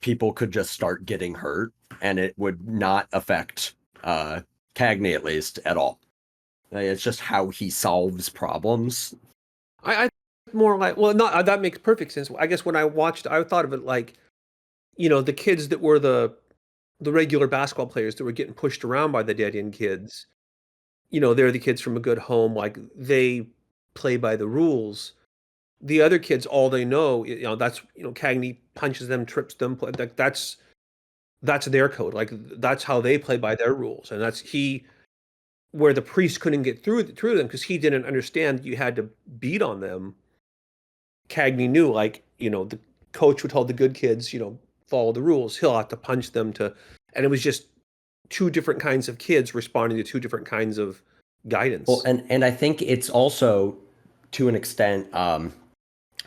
Speaker 3: people could just start getting hurt, and it would not affect Cagney, at least, at all. It's just how he solves problems.
Speaker 2: I more like, well, not that makes perfect sense. I guess when I watched, I thought of it like the kids that were the regular basketball players that were getting pushed around by the dead end kids. they're the kids from a good home, like they play by the rules. The other kids, all they know, that's Cagney punches them, trips them, like that's their code. Like that's how they play by their rules, and that's he where the priest couldn't get through them because he didn't understand you had to beat on them. Cagney knew, like the coach would tell the good kids, follow the rules. He'll have to punch them and it was just two different kinds of kids responding to two different kinds of
Speaker 3: Well,
Speaker 2: guidance.
Speaker 3: and I think it's also to an extent,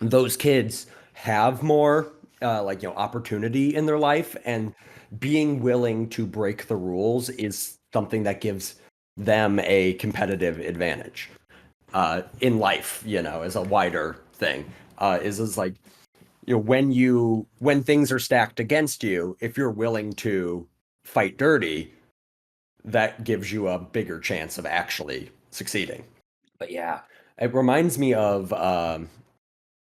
Speaker 3: those kids have more like opportunity in their life, and being willing to break the rules is something that gives them a competitive advantage in life, as a wider thing. Is like when things are stacked against you, if you're willing to fight dirty, that gives you a bigger chance of actually succeeding. But yeah, it reminds me of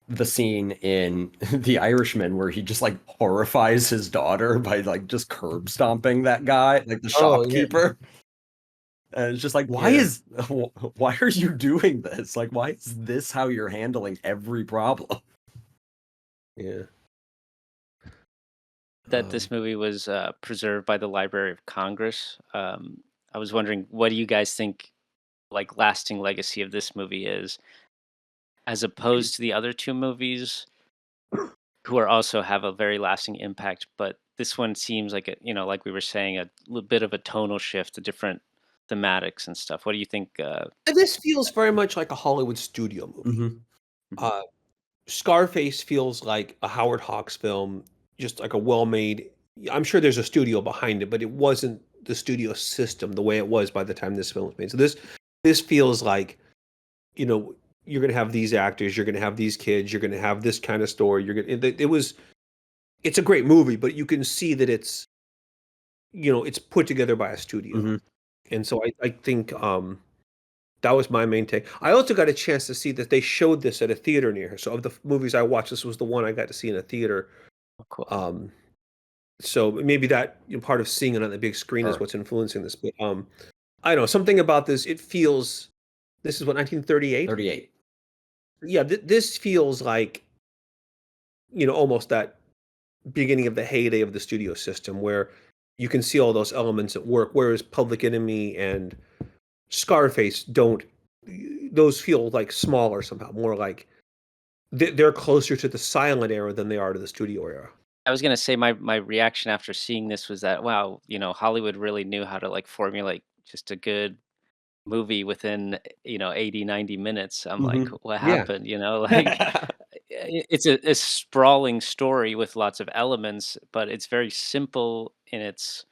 Speaker 3: the scene in The Irishman where he just like horrifies his daughter by like just curb stomping that guy, like the
Speaker 2: Oh yeah,
Speaker 3: shopkeeper. And it's just like,
Speaker 2: yeah,
Speaker 3: why are you doing this? Like, why is this how you're handling every problem?
Speaker 2: yeah.
Speaker 1: That this movie was preserved by the Library of Congress. I was wondering, what do you guys think, like, lasting legacy of this movie is, as opposed to the other two movies, who are also have a very lasting impact, but this one seems like like we were saying, a little bit of a tonal shift, a different thematics and stuff. What do you think?
Speaker 2: This feels very much like a Hollywood studio movie.
Speaker 3: Hmm.
Speaker 1: Mhm.
Speaker 2: Uh, Scarface feels like a Howard Hawks film, just like a well-made. I'm sure there's a studio behind it, but it wasn't the studio system the way it was by the time this film was made. So this feels like, you know, you're going to have these actors, you're going to have these kids, you're going to have this kind of story. It's a great movie, but you can see that it's put together by a studio.
Speaker 3: Hmm.
Speaker 2: And so I think that was my main take. I also got a chance to see that they showed this at a theater near here. So of the movies I watched, this was the one I got to see in a theater.
Speaker 1: Oh, cool.
Speaker 2: So maybe that part of seeing it on the big screen is
Speaker 3: Sure.
Speaker 2: what's influencing this. But I don't know, something about this. It feels. This is what, 1938.
Speaker 3: 38.
Speaker 2: Yeah, this feels like almost that beginning of the heyday of the studio system where you can see all those elements at work. Whereas Public Enemy and Scarface don't. Those feel like smaller somehow, more like they're closer to the silent era than they are to the studio era.
Speaker 1: I was gonna say my reaction after seeing this was that, wow, Hollywood really knew how to like formulate just a good movie within 80, 90 minutes. I'm like,
Speaker 3: Hmm.
Speaker 1: what
Speaker 2: Yeah.
Speaker 1: happened? Like, it's a sprawling story with lots of elements, but it's very simple in its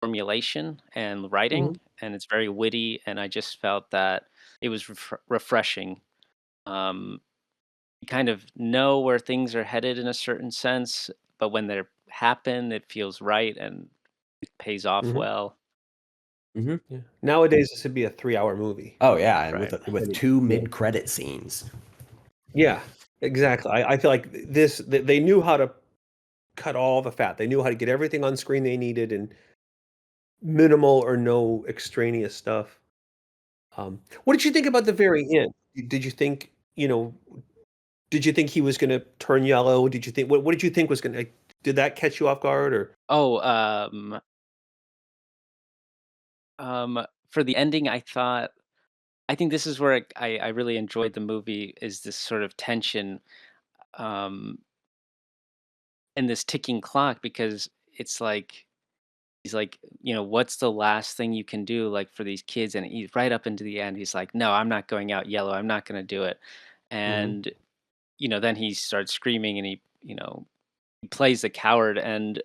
Speaker 1: formulation and writing,
Speaker 2: Mhm.
Speaker 1: and it's very witty. And I just felt that it was refreshing. Um, you kind of know where things are headed in a certain sense, but when they happen, it feels right and it pays off
Speaker 2: Mhm.
Speaker 1: well.
Speaker 3: Hmm.
Speaker 2: Yeah. Nowadays, this would be a 3-hour movie.
Speaker 3: Oh yeah, and
Speaker 1: Right.
Speaker 3: with
Speaker 2: And
Speaker 3: two
Speaker 2: yeah.
Speaker 3: mid-credit scenes.
Speaker 2: Yeah, exactly. I feel like they knew how to cut all the fat. They knew how to get everything on screen they needed and minimal or no extraneous stuff. What did you think about the very end? Did you think, did you think he was gonna turn yellow? Did you think what did you think was gonna did that catch you off guard or
Speaker 1: Oh, for the ending, I think this is where I really enjoyed the movie, is this sort of tension, um, and this ticking clock, because it's like he's like, what's the last thing you can do, like, for these kids? And he's right up into the end. He's like, no, I'm not going out yellow. I'm not going to do it.
Speaker 2: Mhm.
Speaker 1: And then he starts screaming, and he plays the coward. And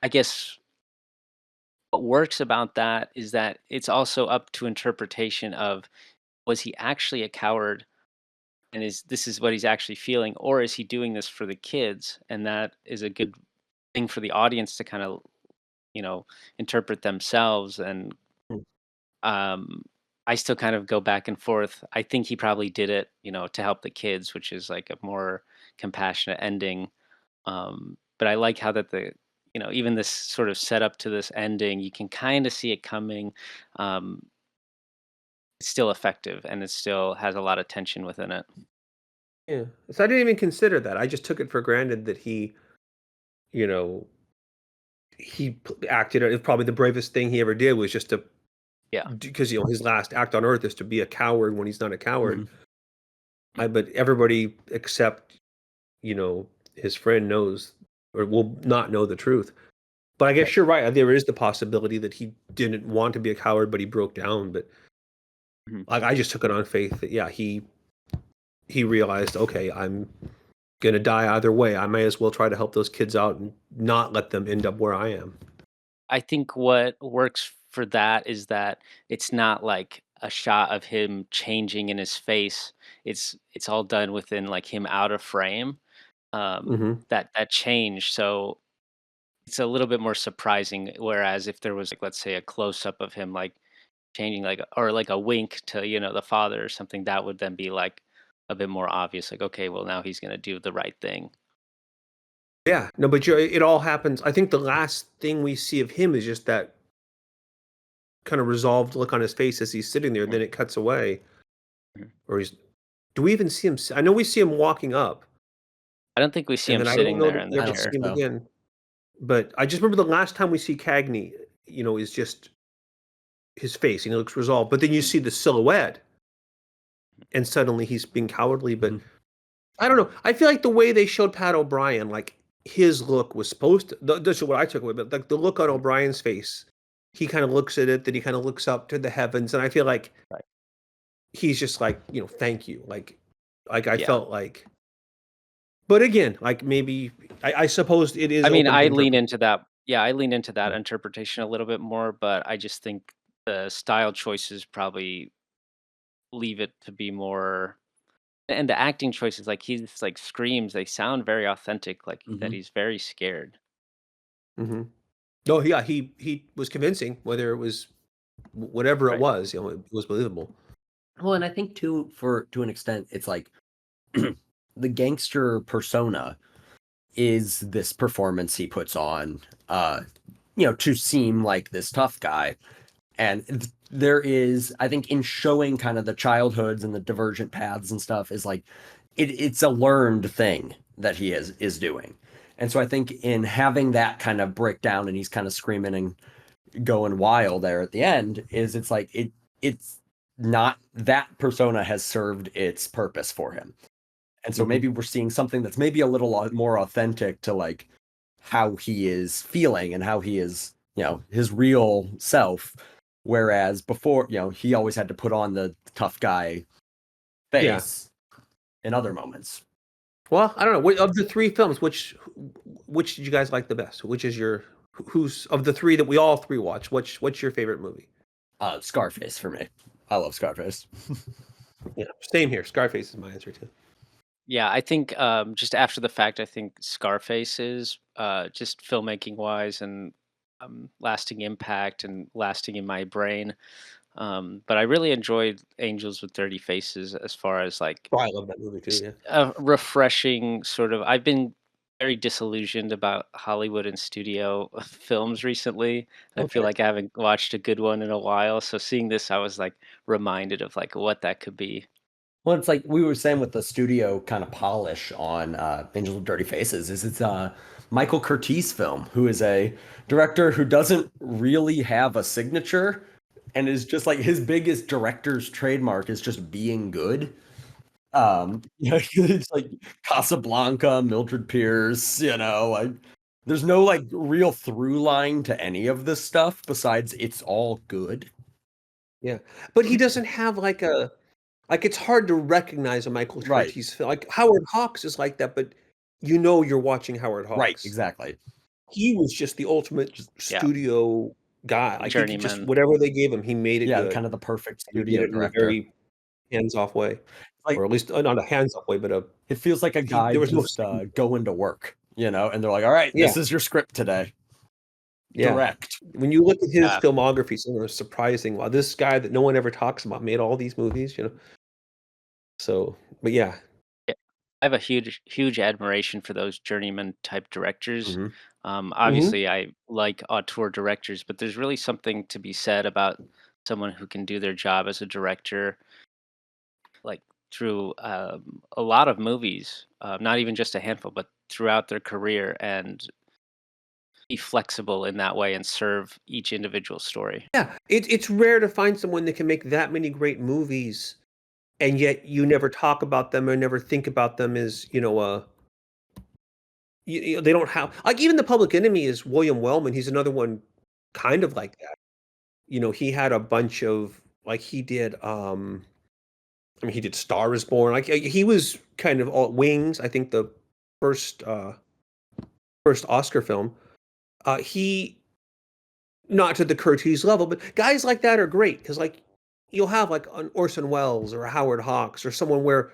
Speaker 1: I guess what works about that is that it's also up to interpretation of, was he actually a coward, and is what he's actually feeling, or is he doing this for the kids? And that is a good thing for the audience to kind of interpret themselves. And
Speaker 2: Mm.
Speaker 1: um I still kind of go back and forth. I think he probably did it to help the kids, which is like a more compassionate ending. But I like how that the even this sort of setup to this ending, you can kind of see it coming. Um, it's still effective, and it still has a lot of tension within it.
Speaker 2: Yeah. So I didn't even consider that. I just took it for granted that you know, acted. It probably the bravest thing he ever did was just to
Speaker 1: Yeah.
Speaker 2: because his last act on Earth is to be a coward when he's not a coward.
Speaker 3: Mhm.
Speaker 2: But everybody except his friend knows or will not know the truth. But I guess
Speaker 1: Right.
Speaker 2: you're right. There is the possibility that he didn't want to be a coward, but he broke down. But
Speaker 1: Mhm.
Speaker 2: like I just took it on faith that he realized, okay, I'm gonna die either way. I may as well try to help those kids out and not let them end up where I am.
Speaker 1: I think what works for that is that it's not like a shot of him changing in his face. It's all done within like him out of frame.
Speaker 2: Hmm.
Speaker 1: That change. So it's a little bit more surprising. Whereas if there was like, let's say, a close up of him like changing, like, or like a wink to the father or something, that would then be like a bit more obvious. Like, okay, well now he's gonna do the right thing.
Speaker 2: Yeah, no, but it all happens. I think the last thing we see of him is just that kind of resolved look on his face as he's sitting there.
Speaker 1: Mhm,
Speaker 2: Then it cuts away,
Speaker 1: mhm.
Speaker 2: or he's. Do we even see him? I know we see him walking up,
Speaker 1: I don't think we see
Speaker 2: and
Speaker 1: him
Speaker 2: then I don't
Speaker 1: sitting
Speaker 2: know
Speaker 1: there
Speaker 2: that
Speaker 1: in
Speaker 2: we
Speaker 1: the
Speaker 3: I
Speaker 2: ever
Speaker 3: don't
Speaker 2: see
Speaker 3: think
Speaker 1: chair.
Speaker 2: him
Speaker 3: so.
Speaker 2: again. But I just remember the last time we see Cagney, is just his face, and he looks resolved. But then you
Speaker 1: Mhm.
Speaker 2: see the silhouette, and suddenly he's being cowardly. But
Speaker 3: Mhm.
Speaker 2: I don't know. I feel like the way they showed Pat O'Brien, like his look was supposed to. This is what I took away, but like the look on
Speaker 1: Mhm.
Speaker 2: O'Brien's face, he kind of looks at it, then he kind of looks up to the heavens, and I feel like
Speaker 1: Right.
Speaker 2: he's just like, thank you, like I
Speaker 1: Yeah.
Speaker 2: felt like. But again, like maybe I suppose it is
Speaker 1: I mean,
Speaker 2: open to
Speaker 1: I lean
Speaker 2: interpret.
Speaker 1: into that. Yeah, I lean into that interpretation a little bit more, but I just think the style choices probably leave it to be more, and the acting choices, like he's like screams, they sound very authentic, like that
Speaker 3: Mhm.
Speaker 1: he's very scared.
Speaker 2: Hmm. No, yeah, he was convincing. Whether it was whatever it
Speaker 1: Right.
Speaker 2: was, it was believable.
Speaker 3: Well, and I think too, for to an extent, it's like the gangster persona is this performance he puts on, to seem like this tough guy. And there is, I think, in showing kind of the childhoods and the divergent paths and stuff, is like it's a learned thing that he is doing. And so I think in having that kind of breakdown and he's kind of screaming and going wild there at the end, is it's like it's not that persona has served its purpose for him. And so
Speaker 2: Hmm.
Speaker 3: maybe we're seeing something that's maybe a little more authentic to like how he is feeling and how he is, his real self. Whereas before, he always had to put on the tough guy
Speaker 2: Yeah.
Speaker 3: face in other moments.
Speaker 2: Well, I don't know. Of the three films, which did you guys like the best? Which is who's of the three that we all three watch? What's your favorite movie?
Speaker 3: Scarface for me. I love Scarface.
Speaker 2: Yeah, same here. Scarface is my answer too.
Speaker 1: Yeah, I think just after the fact, I think Scarface is just filmmaking wise and lasting impact and lasting in my brain. But I really enjoyed Angels with Dirty Faces as far as like
Speaker 2: Oh, I love that movie too.
Speaker 1: just
Speaker 2: Yeah.
Speaker 1: a refreshing sort of. I've been very disillusioned about Hollywood and studio films recently. I feel
Speaker 2: Okay.
Speaker 1: like I haven't watched a good one in a while. So seeing this, I was like reminded of like what that could be.
Speaker 3: Well, it's like we were saying with the studio kind of polish on Angels with Dirty Faces, is it's Michael Curtiz film, who is a director who doesn't really have a signature and is just like his biggest director's trademark is just being good. It's like Casablanca, Mildred Pierce, like there's no like real through line to any of this stuff besides it's all good.
Speaker 2: Yeah, but he doesn't have like it's hard to recognize a Michael
Speaker 3: Right,
Speaker 2: Curtiz film. Like Howard Hawks is like that, but you're watching Howard
Speaker 3: right,
Speaker 2: Hawks.
Speaker 3: exactly.
Speaker 2: He was just the ultimate
Speaker 3: Just
Speaker 1: Yeah,
Speaker 2: studio guy. Like he could just
Speaker 1: journeyman.
Speaker 2: whatever they gave him, he made it
Speaker 3: yeah,
Speaker 2: good,
Speaker 3: kind of the perfect
Speaker 2: and he did
Speaker 3: studio
Speaker 2: it in a
Speaker 3: director.
Speaker 2: very hands-off way,
Speaker 3: Like
Speaker 2: or at least not a hands-off way, but a
Speaker 3: it feels like a
Speaker 2: he.
Speaker 3: guy
Speaker 2: There was no.
Speaker 3: just going to work, and they're like, "All right,
Speaker 2: Yeah,
Speaker 3: this is your script today.
Speaker 2: yeah.
Speaker 3: Direct."
Speaker 2: When you look at his
Speaker 1: Yeah.
Speaker 2: filmography, some of them are surprising. Wow, this guy that no one ever talks about made all these movies. So, but yeah,
Speaker 1: I have a huge admiration for those journeyman type directors.
Speaker 2: Mhm. Mhm.
Speaker 1: Obviously, I like auteur directors, but there's really something to be said about someone who can do their job as a director, like through a lot of movies, not even just a handful, but throughout their career, and be flexible in that way and serve each individual story.
Speaker 2: Yeah, it's rare to find someone that can make that many great movies, and yet you never talk about them or never think about them as, they don't have like, even The Public Enemy is William Wellman, he's another one kind of like that. He had a bunch of like, he did, I mean, he did Star Is Born, like, he was kind of all Wings, I think the first, first Oscar film. He not to the Curtiz level, but guys like that are great because, like, you'll have, like, an Orson Welles or a Howard Hawks or someone where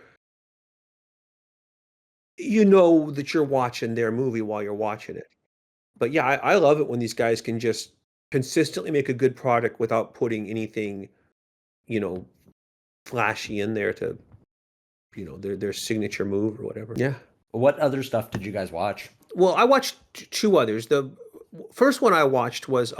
Speaker 2: you know that you're watching their movie while you're watching it. But, yeah, I love it when these guys can just consistently make a good product without putting anything, you know, flashy in there to, their signature move or whatever. Yeah.
Speaker 3: What other stuff did you guys watch?
Speaker 2: Well, I watched two others. The first one I watched was,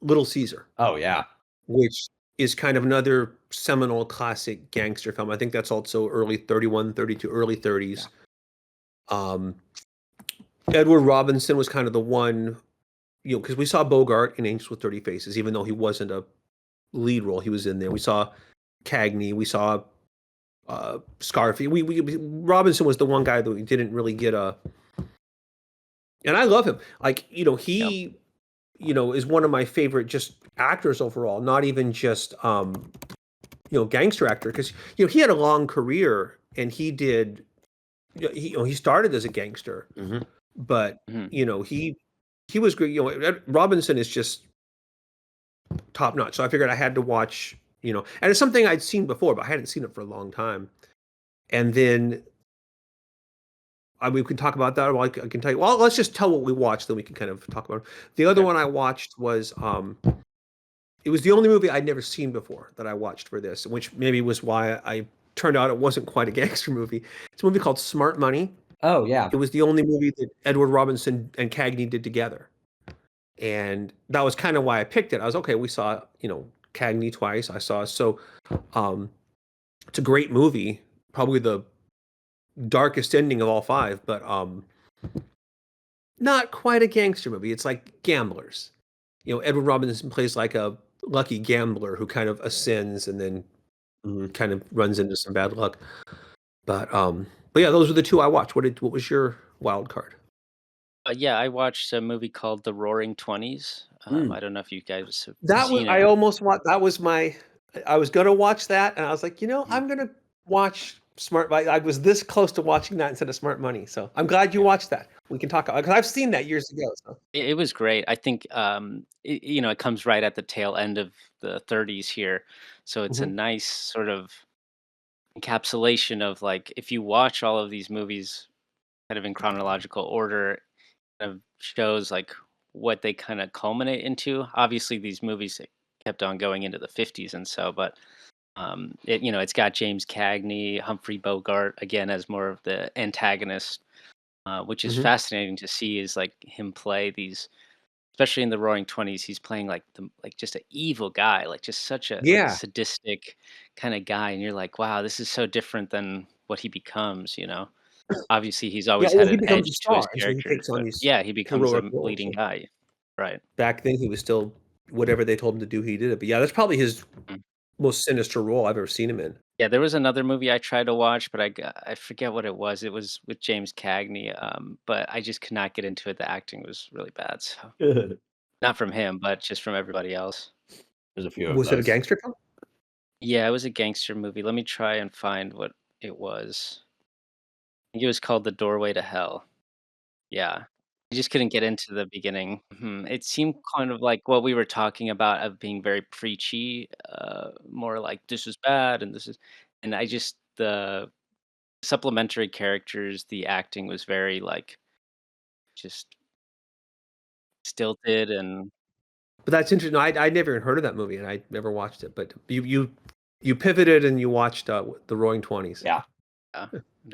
Speaker 2: Little Caesar,
Speaker 3: Oh yeah.
Speaker 2: which is kind of another seminal classic gangster film. I think that's also early 31, 32, early
Speaker 3: Yeah.
Speaker 2: 30s. Um, Edward Robinson was kind of the one, because we saw Bogart in Angels with Dirty Faces, even though he wasn't a lead role, he was in there. We saw Cagney, we saw Scarface. Robinson was the one guy that we didn't really get a, and I love him. Like,
Speaker 1: Yep.
Speaker 2: he, is one of my favorite just actors overall, not even just gangster actor, because he had a long career and he did, he started as a gangster,
Speaker 3: Hmm.
Speaker 2: but
Speaker 1: Mhm.
Speaker 2: he was great. Robinson is just top notch. So I figured I had to watch, and it's something I'd seen before, but I hadn't seen it for a long time. And then we can talk about that. Or I can tell you. Well, let's just tell what we watched, then we can kind of talk about it. The other
Speaker 1: Okay.
Speaker 2: one I watched was it was the only movie I'd never seen before that I watched for this, which maybe was why I turned out it wasn't quite a gangster movie. It's a movie called Smart Money.
Speaker 3: Oh yeah.
Speaker 2: It was the only movie that Edward Robinson and Cagney did together. And that was kind of why I picked it. I was okay, we saw, Cagney twice. I saw um it's a great movie, probably the darkest ending of all five, but not quite a gangster movie. It's like Gamblers. Edward Robinson plays like a lucky gambler who kind of ascends and then
Speaker 3: Mhm.
Speaker 2: kind of runs into some bad luck. But yeah, those were the two I watched. What was your wild card?
Speaker 1: Yeah, I watched a movie called The Roaring Twenties.
Speaker 3: Mm.
Speaker 1: I don't know if you guys have
Speaker 2: That was
Speaker 1: seen
Speaker 2: I
Speaker 1: it.
Speaker 2: almost want that was my I was gonna watch that and I was like,
Speaker 3: Mm.
Speaker 2: I'm gonna watch Smart Money. I was this close to watching that instead of Smart Money. So I'm glad you
Speaker 1: Yeah.
Speaker 2: watched that. We can talk because I've seen that years ago. So
Speaker 1: It was great. I think it comes right at the tail end of the 30s here, so it's a
Speaker 2: mhm.
Speaker 1: nice sort of encapsulation of like if you watch all of these movies kind of in chronological order, kind of shows like what they kind of culminate into. Obviously, these movies kept on going into the 50s and so, but it's got James Cagney, Humphrey Bogart again as more of the antagonist, which is
Speaker 2: Mhm.
Speaker 1: fascinating to see. Is like him play these, especially in the Roaring Twenties. He's playing like just an evil guy, like just such a like
Speaker 2: Yeah.
Speaker 1: sadistic kind of guy, and you're like, wow, this is so different than what he becomes. Obviously, he's
Speaker 2: Yeah,
Speaker 1: always had
Speaker 2: well, he
Speaker 1: an
Speaker 2: becomes a
Speaker 1: edge to his
Speaker 2: star, and so he
Speaker 1: characters,
Speaker 2: takes on
Speaker 1: but
Speaker 2: these
Speaker 1: yeah, he becomes
Speaker 2: heroic
Speaker 1: the
Speaker 2: roles.
Speaker 1: leading
Speaker 2: So
Speaker 1: guy. Right.
Speaker 2: back then, he was still whatever they told him to do, he did it. But yeah, that's probably his
Speaker 1: Mm.
Speaker 2: most sinister role I've ever seen him in.
Speaker 1: Yeah, there was another movie I tried to watch, but I forget what it was. It was with James Cagney, but I just could not get into it. The acting was really bad, so
Speaker 3: There's
Speaker 1: not from him, but just from everybody else.
Speaker 3: a few of
Speaker 2: Was it a
Speaker 3: those.
Speaker 2: gangster film?
Speaker 1: Yeah, it was a gangster movie. Let me try and find what it was. I think it was called The Doorway to Hell. Yeah. I just couldn't get into the beginning. It seemed kind of like what we were talking about of being very preachy, more like this is bad and this is, and I just the supplementary characters, the acting was very like just stilted and
Speaker 2: But that's interesting. I never even heard of that movie, and I never watched it. But you pivoted and you watched The Roaring Twenties.
Speaker 3: Yeah.
Speaker 1: Yeah,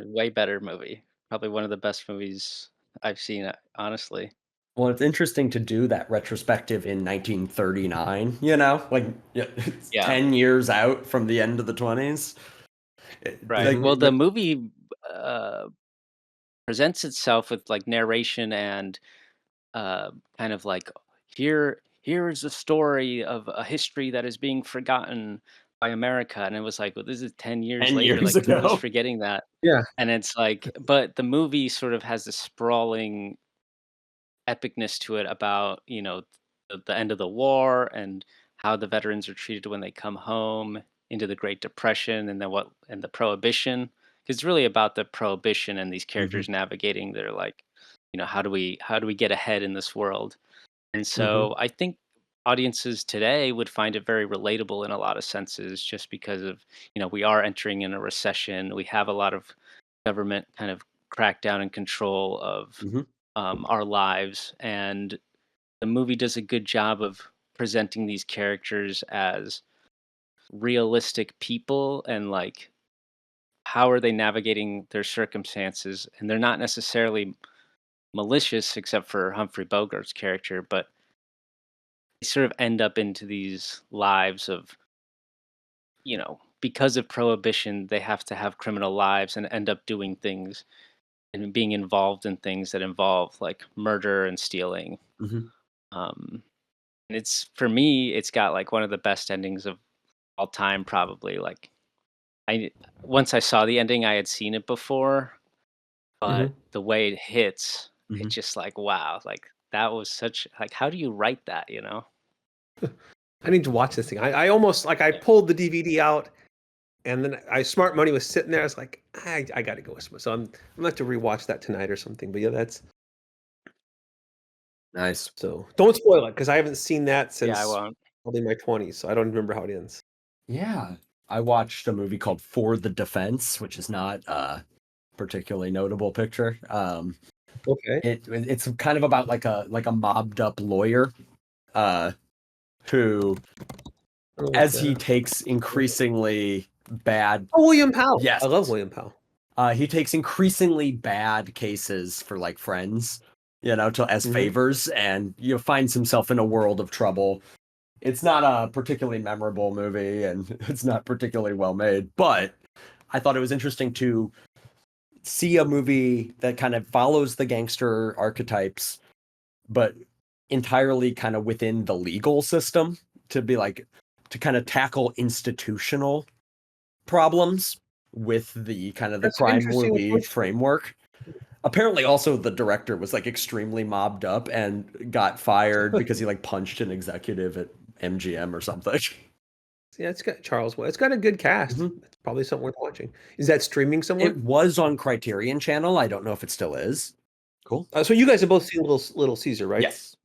Speaker 1: way better movie. Probably one of the best movies I've seen, honestly.
Speaker 3: Well, it's interesting to do that retrospective in 1939, like yeah, it's
Speaker 1: Yeah,
Speaker 3: 10 years out from the end of the 20s.
Speaker 1: right.
Speaker 3: Like
Speaker 2: Mhm.
Speaker 1: Well, the movie uh, presents itself with like narration and uh, kind of like here is the story of a history that is being forgotten by America, and it was like, well, this is 10 years
Speaker 3: 10
Speaker 1: later.
Speaker 3: years
Speaker 1: Like, who's
Speaker 3: ago.
Speaker 1: forgetting that?
Speaker 2: Yeah.
Speaker 1: And it's like, but the movie sort of has this sprawling epicness to it about the end of the war and how the veterans are treated when they come home into the Great Depression and then what and the Prohibition. 'Cause it's really about the Prohibition and these
Speaker 3: Hmm.
Speaker 1: characters navigating their like, how do we get ahead in this world? And
Speaker 2: Mhm.
Speaker 1: so I think audiences today would find it very relatable in a lot of senses just because of, we are entering in a recession. We have a lot of government kind of crackdown and control of
Speaker 3: Hmm.
Speaker 1: our lives. And the movie does a good job of presenting these characters as realistic people and like how are they navigating their circumstances. And they're not necessarily malicious except for Humphrey Bogart's character, but they sort of end up into these lives of, because of prohibition, they have to have criminal lives and end up doing things and being involved in things that involve like murder and stealing.
Speaker 3: Hmm.
Speaker 1: Um, and it's for me, it's got like one of the best endings of all time, probably. Like I once I saw the ending, I had seen it before, but
Speaker 2: Mhm.
Speaker 1: the way it hits,
Speaker 3: Hmm.
Speaker 1: it's just like wow, like that was such like how do you write that?
Speaker 2: I need to watch this thing. I almost like I pulled the DVD out and then I Smart Money was sitting there. I was like, I got to go with some. So I'm gonna have to rewatch that tonight or something. But yeah, that's
Speaker 3: Nice.
Speaker 2: so. Don't spoil it because I haven't seen that
Speaker 1: Yeah, I
Speaker 2: since
Speaker 1: won't.
Speaker 2: probably my 20s. So I don't remember how it ends.
Speaker 3: Yeah. I watched a movie called For the Defense, which is not a particularly notable picture.
Speaker 2: Okay.
Speaker 3: It's kind of about like a mobbed up lawyer uh, who,
Speaker 2: I'll look
Speaker 3: as
Speaker 2: that
Speaker 3: he
Speaker 2: up.
Speaker 3: takes increasingly bad,
Speaker 2: Oh, William Powell.
Speaker 3: yes,
Speaker 2: I love William Powell.
Speaker 3: he takes increasingly bad cases for like friends, as
Speaker 2: Hmm.
Speaker 3: favors, and finds himself in a world of trouble. It's not a particularly memorable movie, and it's not particularly well made, but I thought it was interesting to see a movie that kind of follows the gangster archetypes, but entirely kind of within the legal system to be like to kind of tackle institutional problems with the kind of the
Speaker 2: That's an
Speaker 3: crime
Speaker 2: interesting
Speaker 3: movie
Speaker 2: approach to it.
Speaker 3: framework. Apparently also the director was like extremely mobbed up and got fired because he like punched an executive at MGM or something.
Speaker 2: Yeah, it's got Charles. It's got a good cast.
Speaker 3: Mhm.
Speaker 2: It's probably something worth watching. Is that streaming
Speaker 3: It
Speaker 2: somewhere?
Speaker 3: was on Criterion Channel. I don't know if it still is. Cool.
Speaker 2: So you guys have both seen Little Caesar, right?
Speaker 3: Yes.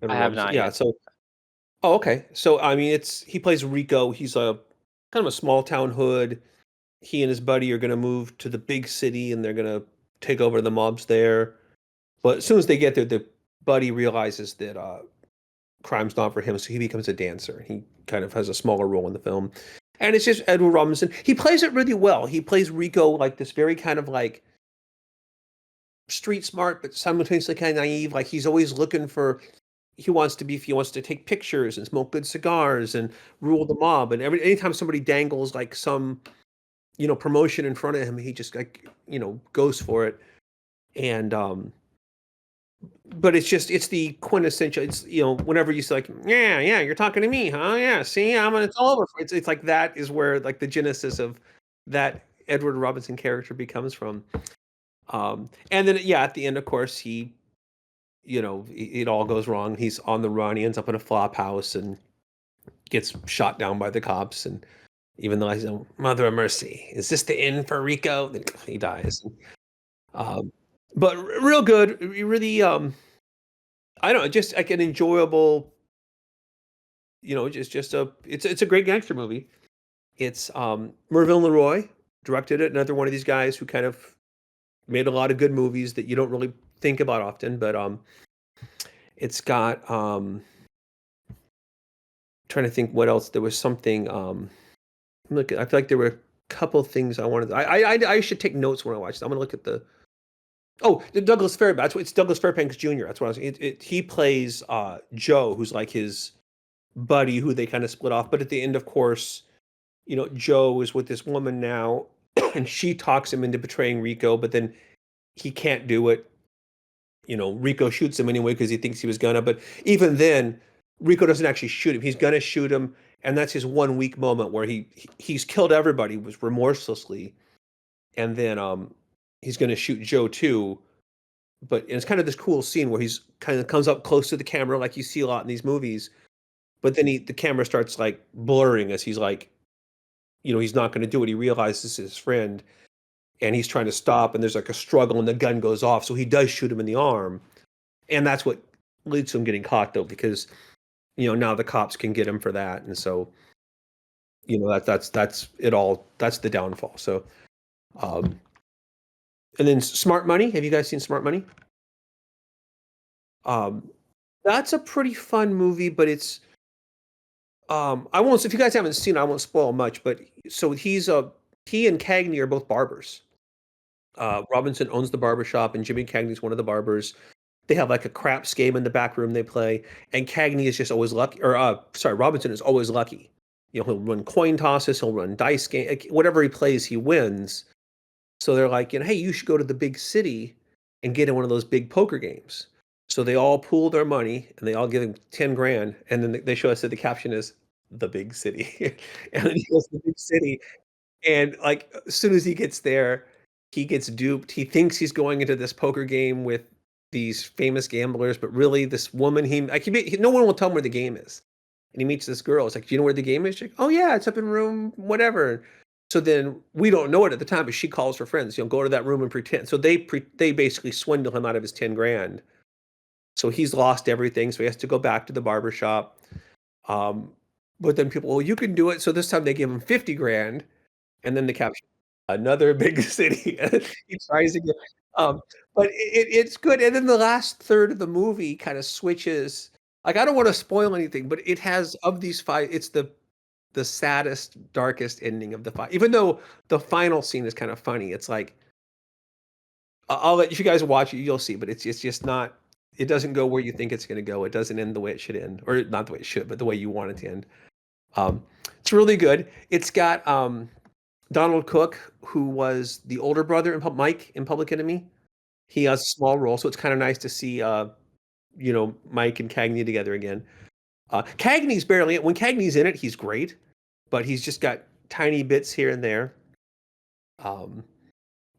Speaker 1: I
Speaker 2: Edward
Speaker 1: have
Speaker 2: Robinson.
Speaker 1: not
Speaker 2: Yeah.
Speaker 1: yet.
Speaker 2: So okay. So I mean, it's he plays Rico. He's a kind of a small town hood. He and his buddy are going to move to the big city, and they're going to take over the mobs there. But as soon as they get there, the buddy realizes that crime's not for him, so he becomes a dancer. He kind of has a smaller role in the film, and it's just Edward Robinson. He plays it really well. He plays Rico like this very kind of like street smart, but simultaneously kind of naive. Like he's always looking for. He wants to take pictures and smoke good cigars and rule the mob. And anytime somebody dangles like some promotion in front of him, he just like goes for it. And but it's the quintessential. It's whenever you say like, yeah, you're talking to me, huh? Yeah, see, it's all over. It's like that is where like the genesis of that Edward Robinson character becomes from. And then yeah, at the end, of course, it all goes wrong. He's on the run. He ends up in a flop house and gets shot down by the cops. And even though I say, Mother of Mercy, is this the end for Rico? Then he dies. Um, but real good. Really, I don't know, just like an enjoyable, just it's a great gangster movie. It's Mervyn LeRoy directed it. Another one of these guys who kind of made a lot of good movies that you don't really think about often. But it's got trying to think what else. There was something. Look, I feel like there were couple things I wanted. I should take notes when I watch this. I'm gonna look at the. Oh, the Douglas Fairbanks. It's Douglas Fairbanks Jr. That's what I was. He plays Joe, who's like his buddy, who they kind of split off. But at the end, of course, Joe is with this woman now, and she talks him into betraying Rico, but then he can't do it. Rico shoots him anyway because he thinks he was gonna. But even then, Rico doesn't actually shoot him. He's gonna shoot him, and that's his one weak moment where he's killed everybody was remorselessly, and then he's gonna shoot Joe too. But it's kind of this cool scene where he's kind of comes up close to the camera like you see a lot in these movies. But then the camera starts like blurring as he's like, he's not going to do it. He realizes this is his friend, and he's trying to stop, and there's like a struggle, and the gun goes off. So he does shoot him in the arm, and that's what leads to him getting caught, though, because now the cops can get him for that, and so that's it all. That's the downfall. So, and then Smart Money. Have you guys seen Smart Money? That's a pretty fun movie, but it's I won't. If you guys haven't seen it, I won't spoil much. But so he and Cagney are both barbers. Robinson owns the barber shop, and Jimmy Cagney's one of the barbers. They have like a craps game in the back room they play, and Cagney is just always lucky. Or Robinson is always lucky. He'll run coin tosses, he'll run dice game, whatever he plays, he wins. So they're like, hey, you should go to the big city and get in one of those big poker games. So they all pool their money and they all give him 10 grand. And then they show us that the caption is the big city. And then he goes to the big city. And like, as soon as he gets there, he gets duped. He thinks he's going into this poker game with these famous gamblers, but really this woman, no one will tell him where the game is. And he meets this girl. It's like, do you know where the game is? She's like, oh yeah, it's up in room whatever. So then we don't know it at the time, but she calls her friends, go to that room and pretend. So they basically swindle him out of his 10 grand. So he's lost everything. So he has to go back to the barber shop. But then people, well, you can do it. So this time they give him 50 grand. And then the caption, another big city. He tries again. But it's good. And then the last third of the movie kind of switches. Like, I don't want to spoil anything, but it has, of these five, it's the saddest, darkest ending of the fight. Even though the final scene is kind of funny, it's like, I'll let you guys watch it, you'll see. But it's just not. It doesn't go where you think it's going to go. It doesn't end the way it should end, or not the way it should, but the way you want it to end. It's really good. It's got Donald Cook, who was the older brother in Mike in Public Enemy. He has a small role, so it's kind of nice to see Mike and Cagney together again. Cagney's barely, when Cagney's in it, he's great, but he's just got tiny bits here and there. I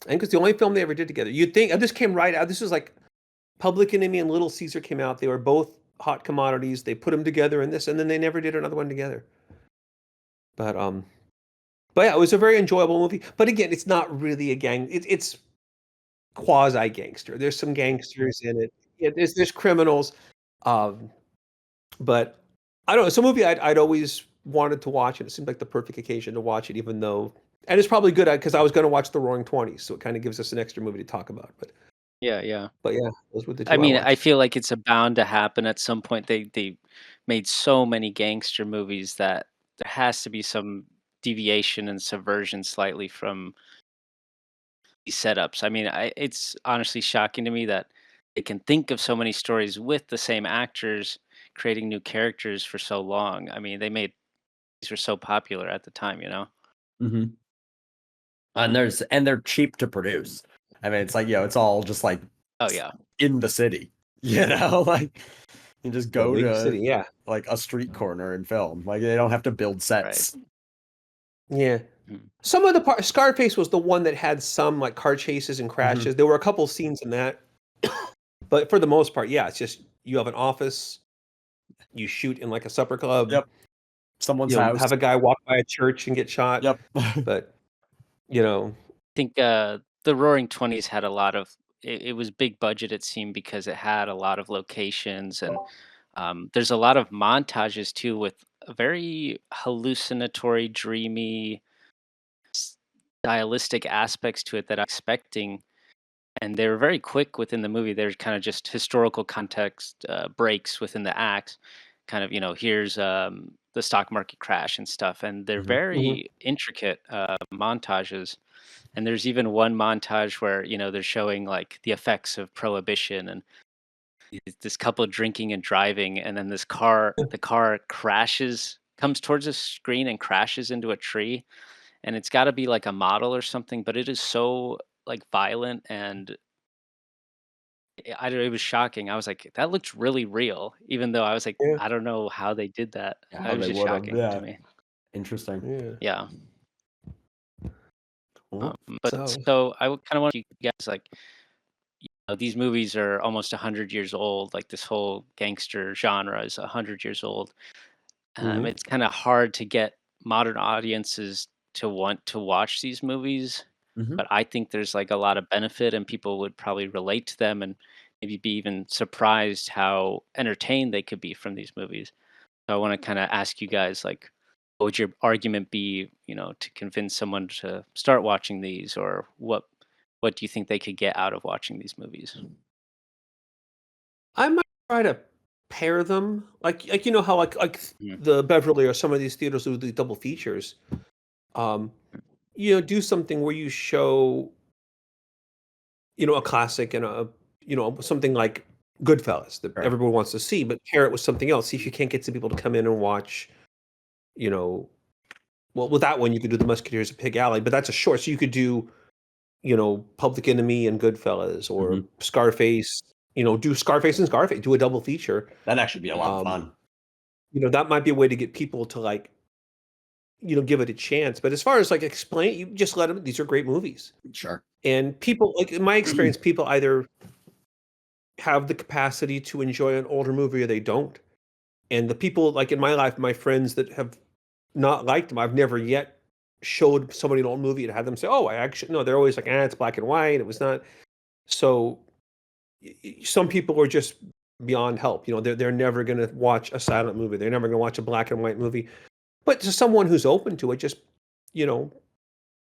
Speaker 2: think it's the only film they ever did together. You'd think, this came right out, this was like Public Enemy and Little Caesar came out. They were both hot commodities. They put them together in this, and then they never did another one together. But yeah, it was a very enjoyable movie. But again, it's not really a gang. It's quasi gangster. There's some gangsters in it. Yeah, there's criminals. But I don't know. It's a movie I'd always wanted to watch, and it seemed like the perfect occasion to watch it, even though. And it's probably good because I was going to watch The Roaring Twenties, so it kind of gives us an extra movie to talk about. But
Speaker 1: Yeah.
Speaker 2: those were the two
Speaker 1: I mean, I
Speaker 2: watched.
Speaker 1: feel like it's a bound to happen at some point. They made so many gangster movies that there has to be some deviation and subversion slightly from these setups. I mean, it's honestly shocking to me that they can think of so many stories with the same actors creating new characters for so long. I mean, these were so popular at the time,
Speaker 3: Mm-hmm. And they're cheap to produce. I mean, it's like, it's all just like
Speaker 1: Oh yeah.
Speaker 3: in the city, like you just
Speaker 2: The
Speaker 3: go
Speaker 2: big
Speaker 3: to
Speaker 2: city, yeah.
Speaker 3: like a street corner and film. Like they don't have to build sets.
Speaker 2: Yeah.
Speaker 1: Mhm.
Speaker 2: Some of the Scarface was the one that had some like car chases and crashes. There were a couple scenes in that, but for the most part, yeah, it's just you have an office, you shoot in like a supper club.
Speaker 3: Yep. Someone's house.
Speaker 2: Have a guy walk by a church and get shot.
Speaker 3: Yep.
Speaker 2: But
Speaker 1: I think the Roaring Twenties had a lot of. It was big budget, it seemed, because it had a lot of locations, and there's a lot of montages too with a very hallucinatory, dreamy, stylistic aspects to it that I'm expecting. And they were very quick within the movie. There's kind of just historical context breaks within the acts. Kind of, here's the stock market crash and stuff, and they're
Speaker 3: Mhm.
Speaker 2: Mhm.
Speaker 1: very intricate montages. And there's even one montage where they're showing like the effects of prohibition and this couple drinking and driving, and then the car crashes, comes towards the screen and crashes into a tree, and it's got to be like a model or something, but it is so like violent and I don't, it was shocking. I was like, that looks really real, even though I was like,
Speaker 2: Yeah,
Speaker 1: I don't know how they did that.
Speaker 3: Yeah,
Speaker 1: It
Speaker 3: how
Speaker 1: was
Speaker 3: they
Speaker 1: just
Speaker 3: would have.
Speaker 1: shocking to
Speaker 3: Yeah.
Speaker 1: me.
Speaker 3: Interesting.
Speaker 2: yeah.
Speaker 1: Yeah.
Speaker 3: Cool.
Speaker 1: But
Speaker 2: So
Speaker 1: so I would kind of want you guys like, these movies are almost 100 years old. Like this whole gangster genre is 100 years old.
Speaker 2: mhm.
Speaker 1: It's kind of hard to get modern audiences to want to watch these movies,
Speaker 3: Mhm.
Speaker 1: but I think there's like a lot of benefit, and people would probably relate to them and maybe be even surprised how entertained they could be from these movies. So I want to kind of ask you guys, like, what would your argument be, to convince someone to start watching these, or what do you think they could get out of watching these movies?
Speaker 2: I might try to pair them, like, you know how, like,
Speaker 1: Mhm.
Speaker 2: the Beverly or some of these theaters do the double features, um, do something where you show, a classic and something like Goodfellas that
Speaker 3: Sure.
Speaker 2: everyone wants to see, but pair it with something else. See if you can't get some people to come in and watch, you know well, with that one, you could do The Musketeers of Pig Alley, but that's a short, so you could do, Public Enemy and Goodfellas or
Speaker 3: Mhm.
Speaker 2: Scarface, do Scarface and Scarface, do a double feature.
Speaker 3: That'd actually be a lot of
Speaker 2: Um,
Speaker 3: fun.
Speaker 2: that might be a way to get people to, like, give it a chance, but as far as, like, explain you just let them. These are great movies,
Speaker 3: Sure.
Speaker 2: and people like, in my experience, people either have the capacity to enjoy an older movie or they don't, and the people, like, in my life, my friends that have not liked them, I've never yet showed somebody an old movie and had them say, "Oh, I actually" no, they're always like, "Ah, it's black and white, it was not." So, some people are just beyond help, they're never gonna watch a silent movie, they're never gonna watch a black and white movie, but to someone who's open to it, just, you know,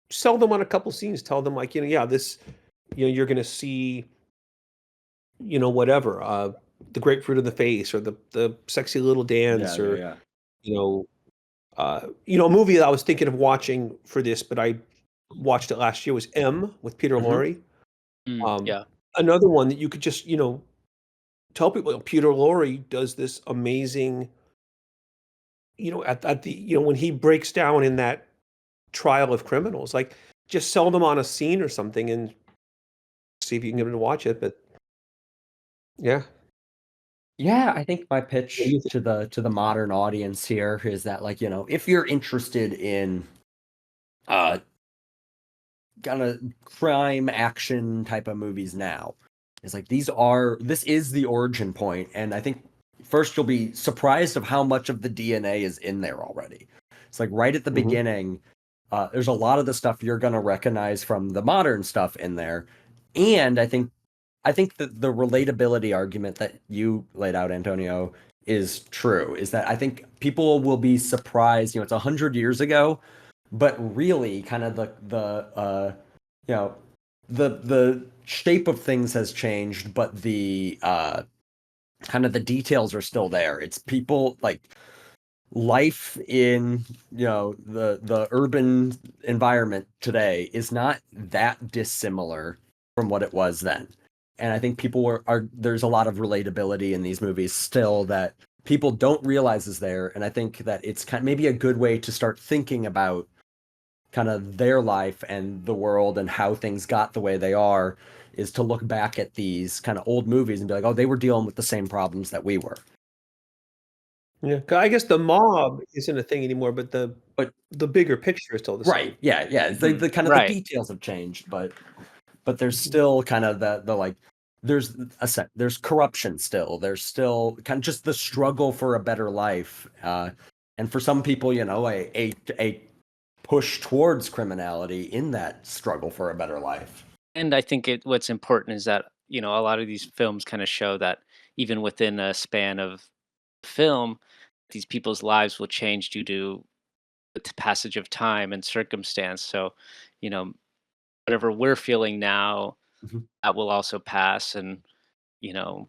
Speaker 2: sell them on a couple scenes, tell them, like, yeah, this, you're gonna see, whatever, The Grapefruit of the Face or the Sexy Little
Speaker 3: Yeah,
Speaker 2: Dance
Speaker 3: yeah,
Speaker 2: or,
Speaker 3: yeah.
Speaker 2: you know, a movie that I was thinking of watching for this, but I watched it last year was M with Peter
Speaker 3: Mhm.
Speaker 2: Lorre. Um,
Speaker 1: Yeah.
Speaker 2: Another one that you could just, tell people, Peter Lorre does this amazing, at the, when he breaks down in that trial of criminals, like, just sell them on a scene or something and see if you can get them to watch it. But yeah.
Speaker 3: Yeah, I think my
Speaker 2: What do
Speaker 3: pitch
Speaker 2: you think?
Speaker 3: to the modern audience here is that, like, if you're interested in uh kind of crime action type of movies now, it's like this is the origin point, and I think first you'll be surprised of how much of the DNA is in there already. It's like right at the
Speaker 2: Mhm.
Speaker 3: beginning, there's a lot of the stuff you're gonna recognize from the modern stuff in there, and I think that the relatability argument that you laid out, Antonio, is true. Is that I think people will be surprised. It's 100 years ago, but really, kind of you know, the shape of things has changed, but the kind of the details are still there. It's people like life in the urban environment today is not that dissimilar from what it was then, and I think people are there's a lot of relatability in these movies still that people don't realize is there, and I think that it's kind of maybe a good way to start thinking about kind of their life and the world and how things got the way they are, is to look back at these kind of old movies and be like, oh, they were dealing with the same problems that we were.
Speaker 2: Yeah, 'cause I guess the mob isn't a thing anymore, but the
Speaker 3: But
Speaker 2: the bigger picture is still the
Speaker 3: right,
Speaker 2: same.
Speaker 3: yeah, yeah, the kind of the
Speaker 1: Right.
Speaker 3: details have changed, but there's
Speaker 2: Mhm.
Speaker 3: still kind of the like there's corruption still. There's still kind of just the struggle for a better life. And for some people, a push towards criminality in that struggle for a better life.
Speaker 1: And I think what's important is that, a lot of these films kind of show that even within a span of film, these people's lives will change due to the passage of time and circumstance. So, you know, whatever we're feeling now,
Speaker 3: Mhm.
Speaker 1: that will also pass, and, you know,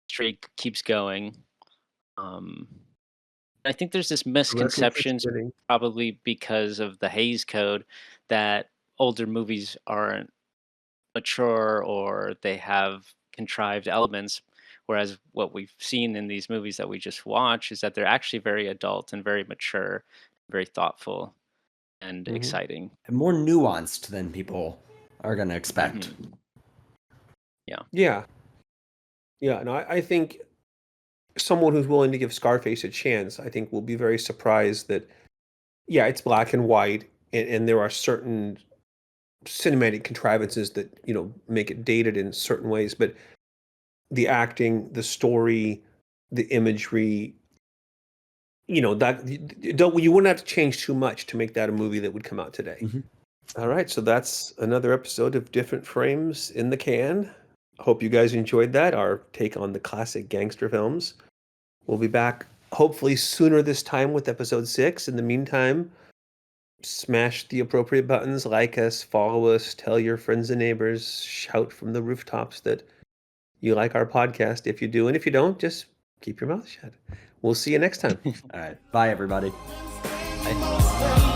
Speaker 1: streak keeps going. Um I think there's this
Speaker 2: Commercial for
Speaker 1: misconception,
Speaker 2: spinning.
Speaker 1: probably because of the Hays Code, that older movies aren't mature or they have contrived elements. Whereas what we've seen in these movies that we just watched is that they're actually very adult and very mature, very thoughtful and
Speaker 2: Mhm.
Speaker 1: exciting.
Speaker 3: And more nuanced than people are going to expect.
Speaker 1: Mhm. Yeah.
Speaker 2: Yeah. Yeah, no, I think someone who's willing to give Scarface a chance, I think will be very surprised that, yeah, it's black and white, and there are certain cinematic contrivances that, make it dated in certain ways, but the acting, the story, the imagery, that you wouldn't have to change too much to make that a movie that would come out today.
Speaker 3: Mhm.
Speaker 2: All right, so that's another episode of Different Frames in the Can. Hope you guys enjoyed that, our take on the classic gangster films. We'll be back hopefully sooner this time with episode 6. In the meantime, smash the appropriate buttons, like us, follow us, tell your friends and neighbors, shout from the rooftops that you like our podcast if you do. And if you don't, just keep your mouth shut. We'll see you next time.
Speaker 3: All right. Bye, everybody.
Speaker 1: I-